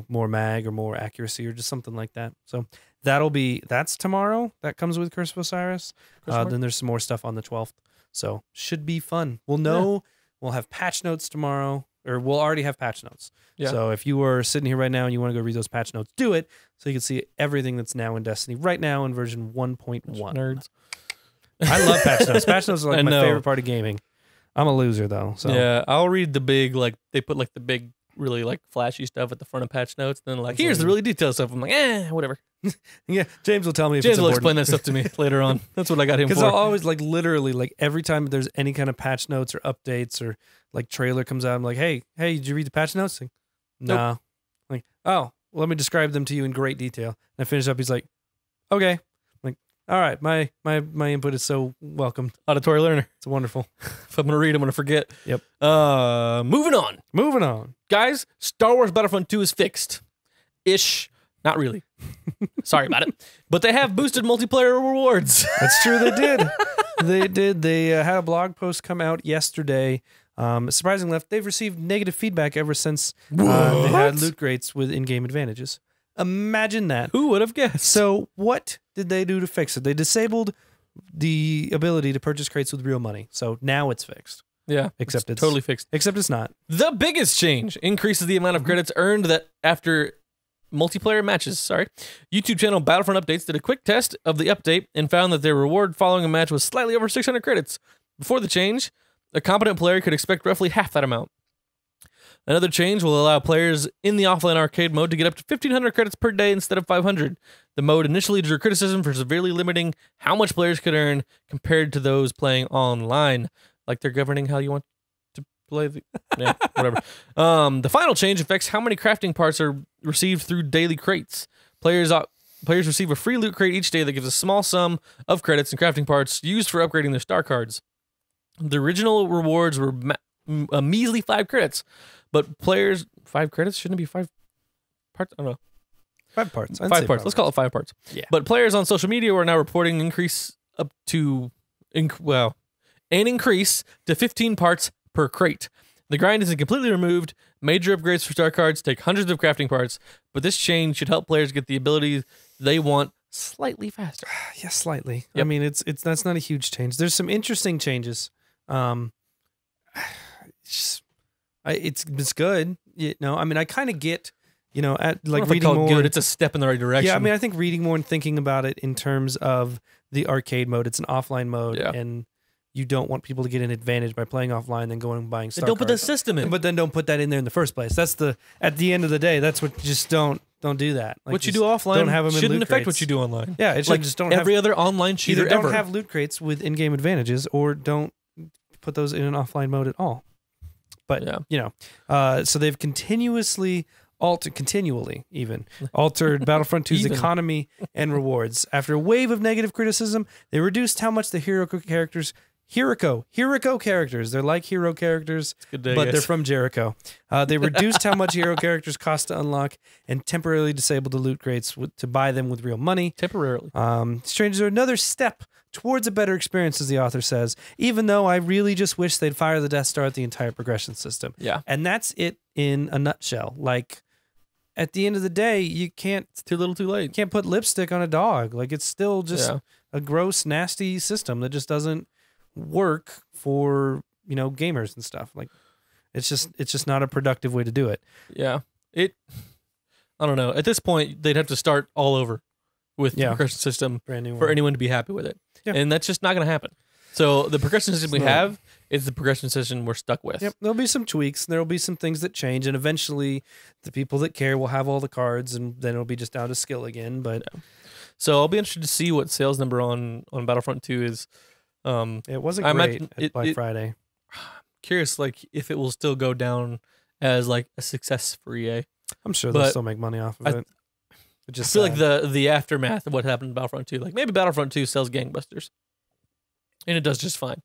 more mag or more accuracy or just something like that. So that's tomorrow. That comes with Curse of Osiris. Then there's some more stuff on the 12th. So should be fun. We'll know. We'll have patch notes tomorrow. Or we'll already have patch notes. Yeah. So if you are sitting here right now and you want to go read those patch notes, do it so you can see everything that's now in Destiny right now in version 1.1. Nerds. I love patch notes. Patch notes are like my favorite part of gaming. I'm a loser though. So yeah, I'll read the big, like they put like the big, really like flashy stuff at the front of patch notes. Then like, here's the really detailed stuff. I'm like, whatever. Yeah, James will tell me. James will explain that stuff to me later on. That's what I got him for. Because I'll always like literally like every time there's any kind of patch notes or updates or like trailer comes out, I'm like, hey, did you read the patch notes? Like, nah. Nope. Like, oh, well, let me describe them to you in great detail. And I finish up. He's like, okay. I'm like, all right, my input is so welcomed. Auditory learner. It's wonderful. If I'm gonna read, I'm gonna forget. Yep. Moving on, guys. Star Wars Battlefront 2 is fixed, ish. Not really. Sorry about it. But they have boosted multiplayer rewards. That's true. They did. They did. They had a blog post come out yesterday. Surprisingly enough, they've received negative feedback ever since they had loot crates with in-game advantages. Imagine that. Who would have guessed? So what did they do to fix it? They disabled the ability to purchase crates with real money. So now it's fixed. Yeah. Except it's totally fixed. Except it's not. The biggest change increases the amount of credits earned that after multiplayer matches. YouTube channel Battlefront Updates did a quick test of the update and found that their reward following a match was slightly over 600 credits. Before the change, a competent player could expect roughly half that amount. Another change will allow players in the offline arcade mode to get up to 1,500 credits per day instead of 500. The mode initially drew criticism for severely limiting how much players could earn compared to those playing online. Like they're governing how you want to play the... Yeah, whatever. The final change affects how many crafting parts are received through daily crates. Players receive a free loot crate each day that gives a small sum of credits and crafting parts used for upgrading their star cards. The original rewards were a measly 5 credits, but players... 5 credits? Shouldn't it be 5 parts? I don't know. 5 parts. 5 parts. Let's call it 5 parts. Yeah. But players on social media are now reporting an increase to 15 parts per crate. The grind isn't completely removed. Major upgrades for star cards take hundreds of crafting parts, but this change should help players get the abilities they want slightly faster. Yeah, slightly. Yep. I mean, that's not a huge change. There's some interesting changes. It's good. You know, I mean, I kind of get, you know, at like reading more. Good. It's a step in the right direction. Yeah, I mean, I think reading more and thinking about it in terms of the arcade mode. It's an offline mode, and you don't want people to get an advantage by playing offline than going and buying star don't cards. put the system in. But then don't put that in there in the first place. That's at the end of the day, that's what, just don't do that. Like, what you do offline don't have them in shouldn't loot affect crates. what you do online. Yeah, it's like just don't every have, other online cheater either don't ever. have loot crates with in-game advantages, or don't put those in an offline mode at all. But you know, so they've continually altered Battlefront 2's economy and rewards. After a wave of negative criticism, they reduced how much the hero characters, they're like hero characters, but they're from Jericho. They reduced how much hero characters cost to unlock and temporarily disabled the loot crates to buy them with real money. Temporarily. Strangers are another step towards a better experience, as the author says, even though I really just wish they'd fire the Death Star at the entire progression system. Yeah. And that's it in a nutshell. Like, at the end of the day, you can't... It's too little too late. You can't put lipstick on a dog. Like, it's still just a gross, nasty system that just doesn't work for, you know, gamers and stuff. Like, it's just not a productive way to do it. Yeah. I don't know. At this point, they'd have to start all over with the progression system for anyone to be happy with it. Yeah. And that's just not going to happen. So the progression system we have is the progression system we're stuck with. Yep. There'll be some tweaks. There'll be some things that change. And eventually the people that care will have all the cards, and then it'll be just down to skill again. But So I'll be interested to see what sales number on Battlefront 2 is. It wasn't great at Black Friday. Curious, like, if it will still go down as like a success for EA. I'm sure they'll still make money off of it. I feel like the aftermath of what happened in Battlefront 2, like maybe Battlefront 2 sells gangbusters, and it does just fine.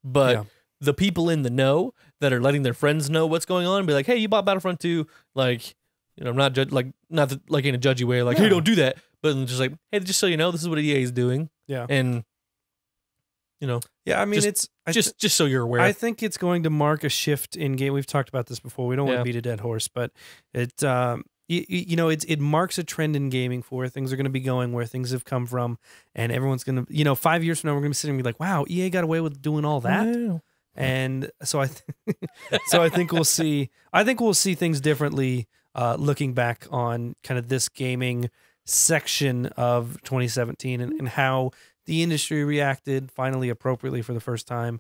But the people in the know that are letting their friends know what's going on and be like, hey, you bought Battlefront 2, like, you know, not in a judgy way, like, hey, don't do that. But just like, hey, just so you know, this is what EA is doing. Yeah. And, you know. Yeah, I mean, just so you're aware. I think it's going to mark a shift in game. We've talked about this before. We don't want to beat a dead horse, but it it marks a trend in gaming for where things are going to be going, where things have come from, and everyone's going to, you know, 5 years from now, we're going to be sitting and be like, wow, EA got away with doing all that. Wow. And so I think we'll see things differently looking back on kind of this gaming section of 2017 and how the industry reacted finally appropriately for the first time.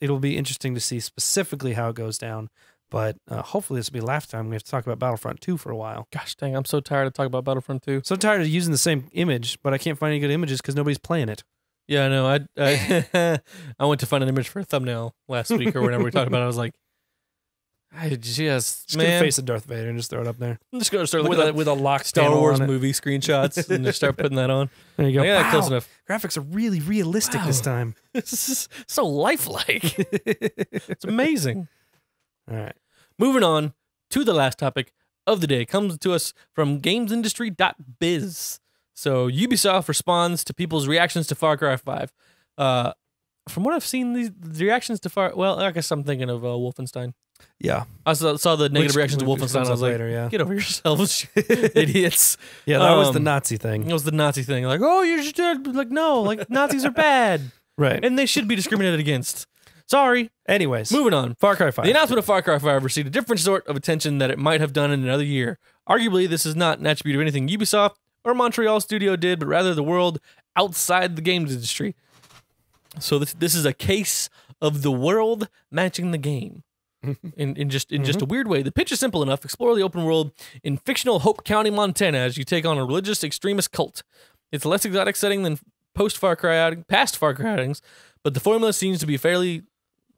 It'll be interesting to see specifically how it goes down. But hopefully this will be last time we have to talk about Battlefront 2 for a while. Gosh dang, I'm so tired of talking about Battlefront 2. So tired of using the same image, but I can't find any good images because nobody's playing it. Yeah, I know. I went to find an image for a thumbnail last week or whenever we talked about it. I was like, just get a face of Darth Vader and just throw it up there. I'm just going to start looking with a lock Star Wars movie screenshots and just start putting that on. There you go. Yeah, close enough. Graphics are really realistic this time. This is so lifelike. It's amazing. All right. Moving on to the last topic of the day. Comes to us from gamesindustry.biz. So Ubisoft responds to people's reactions to Far Cry 5. From what I've seen, the reactions to well, I guess I'm thinking of Wolfenstein. Yeah. I saw the negative reactions to Wolfenstein. I was like, get over yourselves, idiots. Yeah, that was the Nazi thing. It was the Nazi thing. Like, oh, you should, like, no, like, Nazis are bad. Right. And they should be discriminated against. Sorry. Anyways. Moving on. Far Cry 5. The announcement of Far Cry 5 received a different sort of attention that it might have done in another year. Arguably, this is not an attribute of anything Ubisoft or Montreal studio did, but rather the world outside the games industry. So this is a case of the world matching the game. in just a weird way. The pitch is simple enough. Explore the open world in fictional Hope County, Montana, as you take on a religious extremist cult. It's a less exotic setting than past Far Cry outings, but the formula seems to be fairly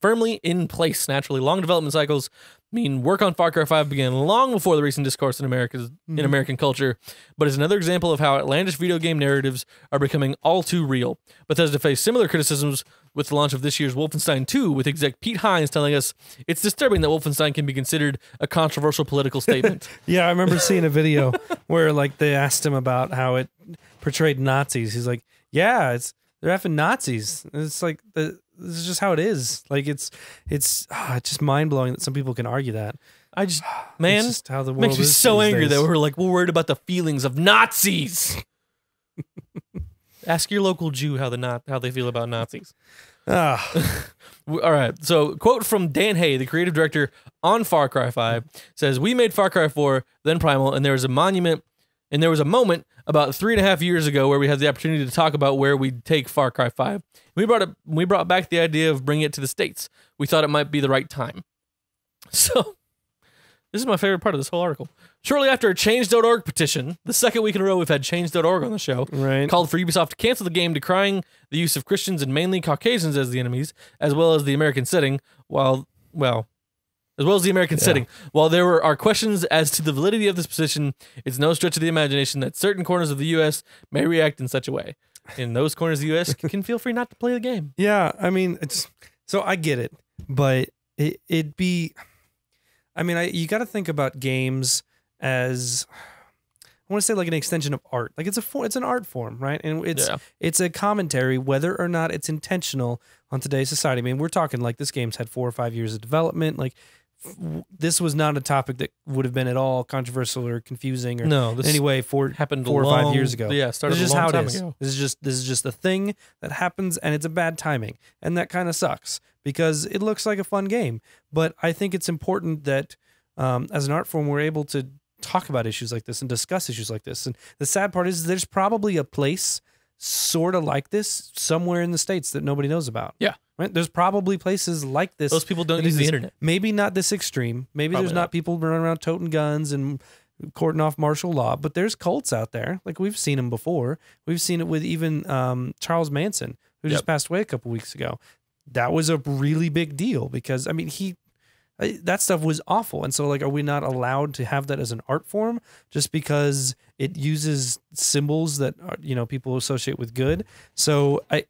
firmly in place. Naturally, long development cycles mean work on Far Cry 5 began long before the recent discourse in American culture, but is another example of how outlandish video game narratives are becoming all too real. Bethesda faced similar criticisms with the launch of this year's Wolfenstein 2, with exec Pete Hines telling us it's disturbing that Wolfenstein can be considered a controversial political statement. Yeah, I remember seeing a video where like they asked him about how it portrayed Nazis. He's like, yeah, they're effing Nazis. It's like this is just how it is. Like it's just mind blowing that some people can argue that. Man, it's just how the world makes me is so these angry days. that we're worried about the feelings of Nazis. Ask your local Jew how they feel about Nazis. Ah, All right. So, quote from Dan Hay, the creative director on Far Cry 5, says, "We made Far Cry 4, then Primal, and there was a moment about 3.5 years ago where we had the opportunity to talk about where we'd take Far Cry 5. We brought back the idea of bringing it to the States. We thought it might be the right time." So, this is my favorite part of this whole article. Shortly after a Change.org petition, the second week in a row we've had Change.org on the show, right. called for Ubisoft to cancel the game, decrying the use of Christians and mainly Caucasians as the enemies, as well as the American setting, setting. While there are questions as to the validity of this position, it's no stretch of the imagination that certain corners of the U.S. may react in such a way. In those corners of the U.S. can feel free not to play the game. Yeah, I mean, so I get it, but it'd be, I mean, you got to think about games as, I want to say like an extension of art. Like it's an art form, right? And it's a commentary, whether or not it's intentional on today's society. I mean, we're talking like this game's had 4 or 5 years of development. Like this was not a topic that would have been at all controversial or confusing or anyway. Happened 4 or 5 years ago. Yeah, started this is a long how time it is. ago. This is just a thing that happens, and it's a bad timing, and that kind of sucks because it looks like a fun game. But I think it's important that as an art form, we're able to talk about issues like this and discuss issues like this. And the sad part is there's probably a place sort of like this somewhere in the States that nobody knows about. Yeah. Right? There's probably places like this. Those people don't use the internet. Maybe not this extreme. Maybe Probably there's not people running around toting guns and courting off martial law, but there's cults out there. Like we've seen them before. We've seen it with even Charles Manson, who just passed away a couple weeks ago. That was a really big deal because, I mean, that stuff was awful. And so, like, are we not allowed to have that as an art form just because it uses symbols that people associate with good? So I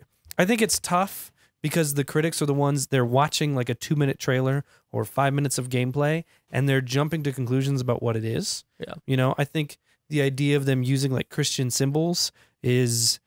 think it's tough because the critics are the ones, they're watching like a 2-minute trailer or 5 minutes of gameplay and they're jumping to conclusions about what it is. Yeah. I think the idea of them using like Christian symbols is,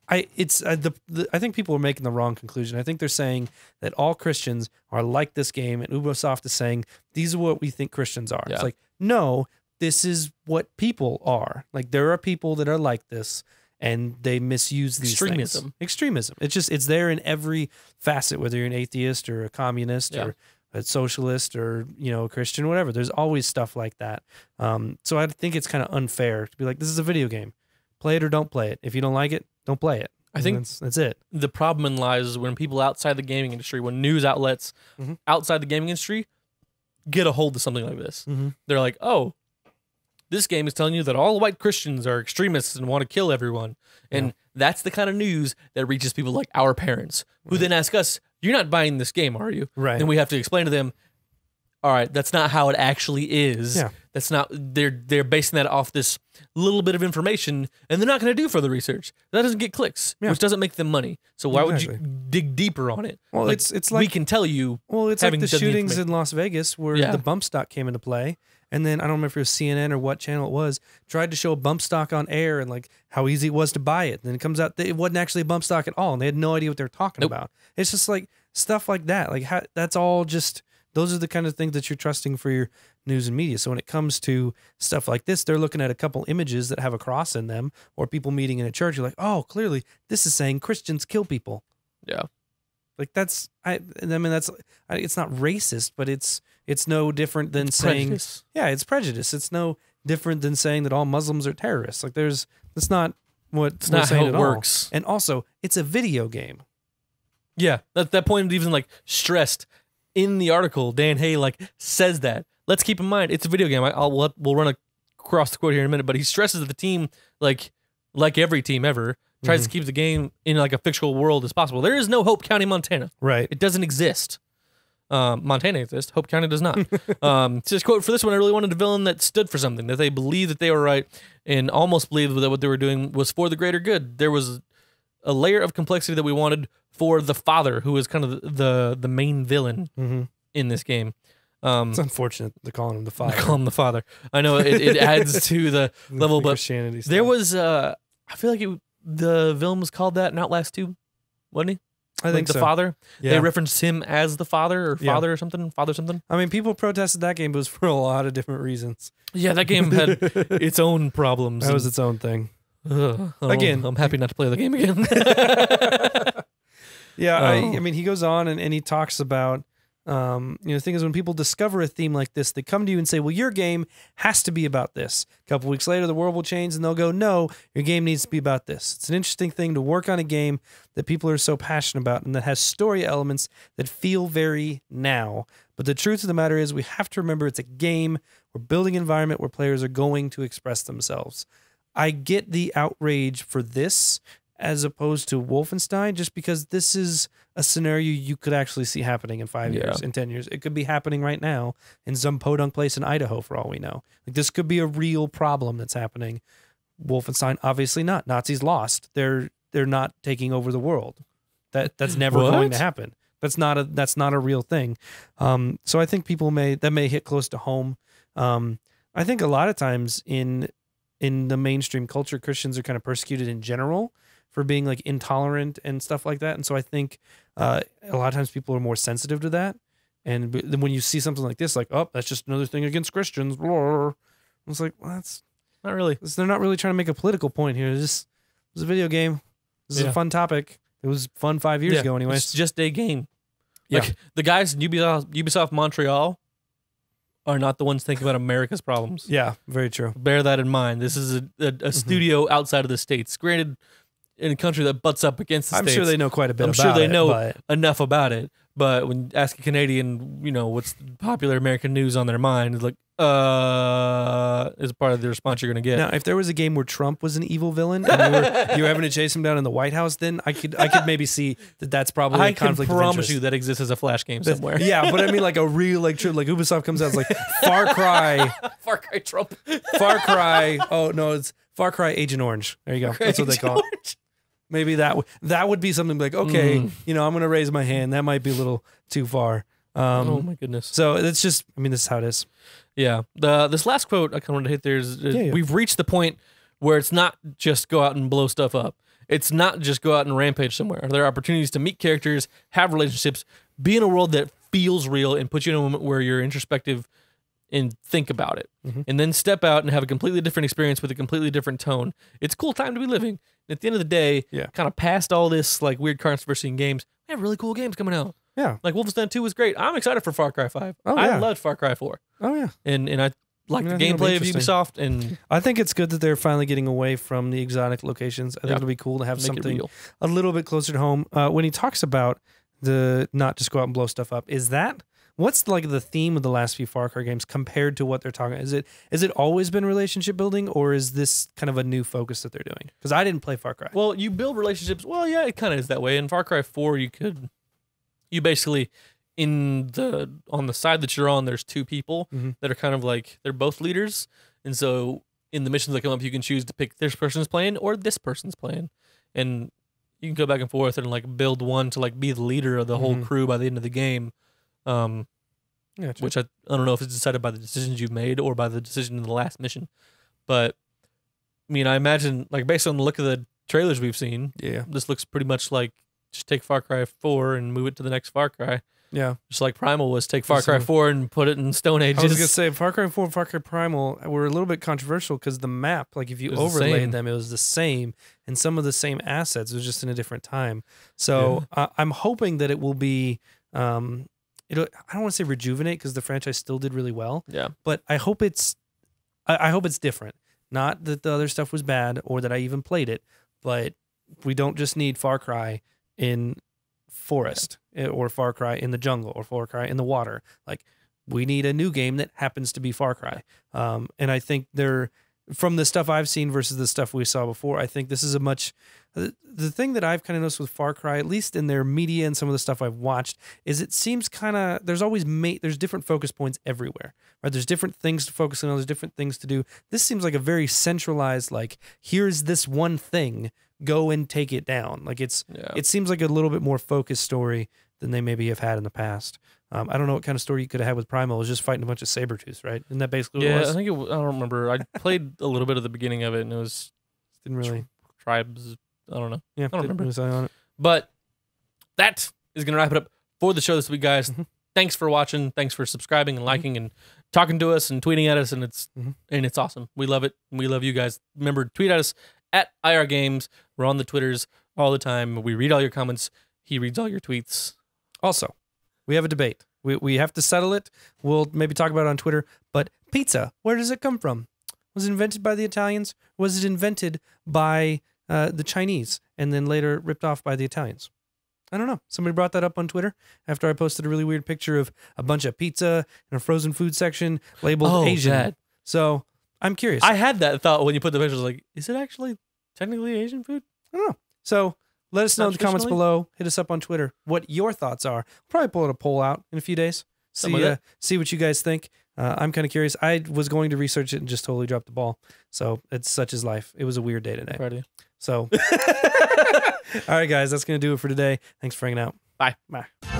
I think people are making the wrong conclusion. I think they're saying that all Christians are like this game, and Ubisoft is saying these are what we think Christians are. Yeah. It's like, no, this is what people are. Like there are people that are like this, and they misuse these things. Extremism. It's there in every facet, whether you're an atheist or a communist or a socialist or a Christian, whatever. There's always stuff like that. So I think it's kind of unfair to be like, this is a video game. Play it or don't play it. If you don't like it, don't play it. I think that's it. The problem lies when people outside the gaming industry, when news outlets outside the gaming industry get a hold of something like this. They're like, oh, this game is telling you that all white Christians are extremists and want to kill everyone. And that's the kind of news that reaches people like our parents, who then ask us, you're not buying this game, are you? Right. And we have to explain to them, all right, that's not how it actually is. Yeah. That's not, they're basing that off this little bit of information, and they're not going to do further research. That doesn't get clicks, which doesn't make them money. So why would you dig deeper on it? Well, like, it's like, we can tell you. Well, it's like the shootings in Las Vegas where the bump stock came into play. And then I don't remember if it was CNN or what channel it was, tried to show a bump stock on air and like how easy it was to buy it. And then it comes out that it wasn't actually a bump stock at all. And they had no idea what they were talking about. It's just like stuff like that. Like that's all just, those are the kind of things that you're trusting for your news and media. So when it comes to stuff like this, they're looking at a couple images that have a cross in them or people meeting in a church. You're like, oh, clearly this is saying Christians kill people. Yeah. Like it's not racist, but it's no different than saying, prejudice. Yeah, it's prejudice. It's no different than saying that all Muslims are terrorists. Like that's not what it's not how it works. And also, it's a video game. Yeah, that point even like stressed in the article, Dan Hay like says that. Let's keep in mind it's a video game. We'll run across the quote here in a minute, but he stresses that the team, like every team ever, tries to keep the game in like a fictional world as possible. There is no Hope County, Montana. Right. It doesn't exist. Montana exists. Hope County does not. Just quote for this one, I really wanted a villain that stood for something, that they believed that they were right and almost believed that what they were doing was for the greater good. There was a layer of complexity that we wanted for the father, who is kind of the main villain in this game. It's unfortunate to call him the father. Call him the father. I know it adds to the level, but Christianity stuff. there was I feel like the villain was called that in Outlast 2, wasn't he? I think the so. father. Yeah. They referenced him as the father or father or something. Father something. I mean, people protested that game, but it was for a lot of different reasons. Yeah, that game had its own problems. That was its own thing. Again, I'm happy not to play the game again. Yeah, I mean, he goes on and he talks about, the thing is when people discover a theme like this, they come to you and say, well, your game has to be about this. A couple weeks later, the world will change and they'll go, no, your game needs to be about this. It's an interesting thing to work on a game that people are so passionate about and that has story elements that feel very now. But the truth of the matter is we have to remember it's a game. We're building an environment where players are going to express themselves. I get the outrage for this as opposed to Wolfenstein, just because this is a scenario you could actually see happening in 5 years, in 10 years. It could be happening right now in some podunk place in Idaho, for all we know. Like, this could be a real problem that's happening. Wolfenstein, obviously not. Nazis lost. They're not taking over the world. That's never going to happen. That's not a real thing. So I think people may hit close to home. I think a lot of times in the mainstream culture, Christians are kind of persecuted in general for being like intolerant and stuff like that. And so I think a lot of times people are more sensitive to that. And then when you see something like this, like, oh, that's just another thing against Christians. It's like, well, that's not really. They're not really trying to make a political point here. It's a video game. This is a fun topic. It was fun 5 years ago anyway. It's just a game. Like the guys in Ubisoft Montreal are not the ones thinking about America's problems. Yeah, very true. Bear that in mind. This is a studio outside of the States. Granted, in a country that butts up against the States. I'm sure they know quite a bit about it. I'm sure they know enough about it. But when you ask a Canadian, what's popular American news on their mind, it's like, is part of the response you're going to get. Now, if there was a game where Trump was an evil villain and you were having to chase him down in the White House, then I could maybe see that's probably a conflict of interest. I can promise you that exists as a Flash game somewhere. Yeah, but I mean like a real like Ubisoft comes out, it's like Far Cry. Far Cry Trump. Far Cry. Oh, no, it's Far Cry Agent Orange. There you go. That's what they call it. Maybe that would be something like, okay, I'm going to raise my hand. That might be a little too far. Oh my goodness. So it's just, this is how it is. Yeah. This last quote I kind of want to hit there is we've reached the point where it's not just go out and blow stuff up. It's not just go out and rampage somewhere. There are opportunities to meet characters, have relationships, be in a world that feels real and put you in a moment where you're introspective and think about it. And then step out and have a completely different experience with a completely different tone. It's a cool time to be living. At the end of the day, kind of past all this like weird controversy in games, we have really cool games coming out. Yeah. Like Wolfenstein 2 was great. I'm excited for Far Cry 5. I loved Far Cry 4. Oh, yeah. And I like the gameplay of Ubisoft. And I think it's good that they're finally getting away from the exotic locations. I think it'll be cool to have something a little bit closer to home. When he talks about the not just go out and blow stuff up, what's like the theme of the last few Far Cry games compared to what they're talking? Is it always been relationship building, or is this kind of a new focus that they're doing? Because I didn't play Far Cry. Well, you build relationships. Well, yeah, it kind of is that way. In Far Cry 4, you basically on the side that you're on, there's two people that are kind of like they're both leaders, and so in the missions that come up, you can choose to pick this person's playing or this person's playing, and you can go back and forth and like build one to like be the leader of the whole crew by the end of the game. Which I don't know if it's decided by the decisions you've made or by the decision in the last mission, but I imagine like based on the look of the trailers we've seen, this looks pretty much like just take Far Cry 4 and move it to the next Far Cry. Yeah, just like Primal was take Far Cry 4 and put it in Stone Ages. I was gonna say Far Cry 4 and Far Cry Primal were a little bit controversial because the map, like if you overlaid them, it was the same, and some of the same assets. It was just in a different time. So I'm hoping that it will be. I don't want to say rejuvenate because the franchise still did really well. Yeah, but I hope it's different. Not that the other stuff was bad or that I even played it, but we don't just need Far Cry in forest, or Far Cry in the jungle, or Far Cry in the water. Like, we need a new game that happens to be Far Cry. And I think from the stuff I've seen versus the stuff we saw before, I think this is a much... The thing that I've kind of noticed with Far Cry, at least in their media and some of the stuff I've watched, is it seems kind of... There's different focus points everywhere, right? There's different things to focus on. There's different things to do. This seems like a very centralized, like, here's this one thing, go and take it down. Like, it seems like a little bit more focused story than they maybe have had in the past. I don't know what kind of story you could have had with Primal. It was just fighting a bunch of Sabertooths, right? Isn't that basically what it was? I think I don't remember. I played a little bit of the beginning of it, and it was Didn't really... tribes. I don't know. Yeah, I don't remember. really say on it. But that is going to wrap it up for the show this week, guys. Thanks for watching. Thanks for subscribing and liking and talking to us and tweeting at us, and it's awesome. We love it. We love you guys. Remember, tweet at us at IR Games. We're on the Twitters all the time. We read all your comments. He reads all your tweets. Also, we have a debate. We have to settle it. We'll maybe talk about it on Twitter. But pizza, where does it come from? Was it invented by the Italians? Was it invented by the Chinese and then later ripped off by the Italians? I don't know. Somebody brought that up on Twitter after I posted a really weird picture of a bunch of pizza in a frozen food section labeled Asian. That. So I'm curious. I had that thought when you put the pictures, like, is it actually technically Asian food? I don't know. So let us know in the comments below. Hit us up on Twitter what your thoughts are. Probably pull a poll out in a few days. See what you guys think. I'm kind of curious. I was going to research it and just totally dropped the ball. So it's such is life. It was a weird day today. Proud of you. So, all right, guys, that's going to do it for today. Thanks for hanging out. Bye. Bye.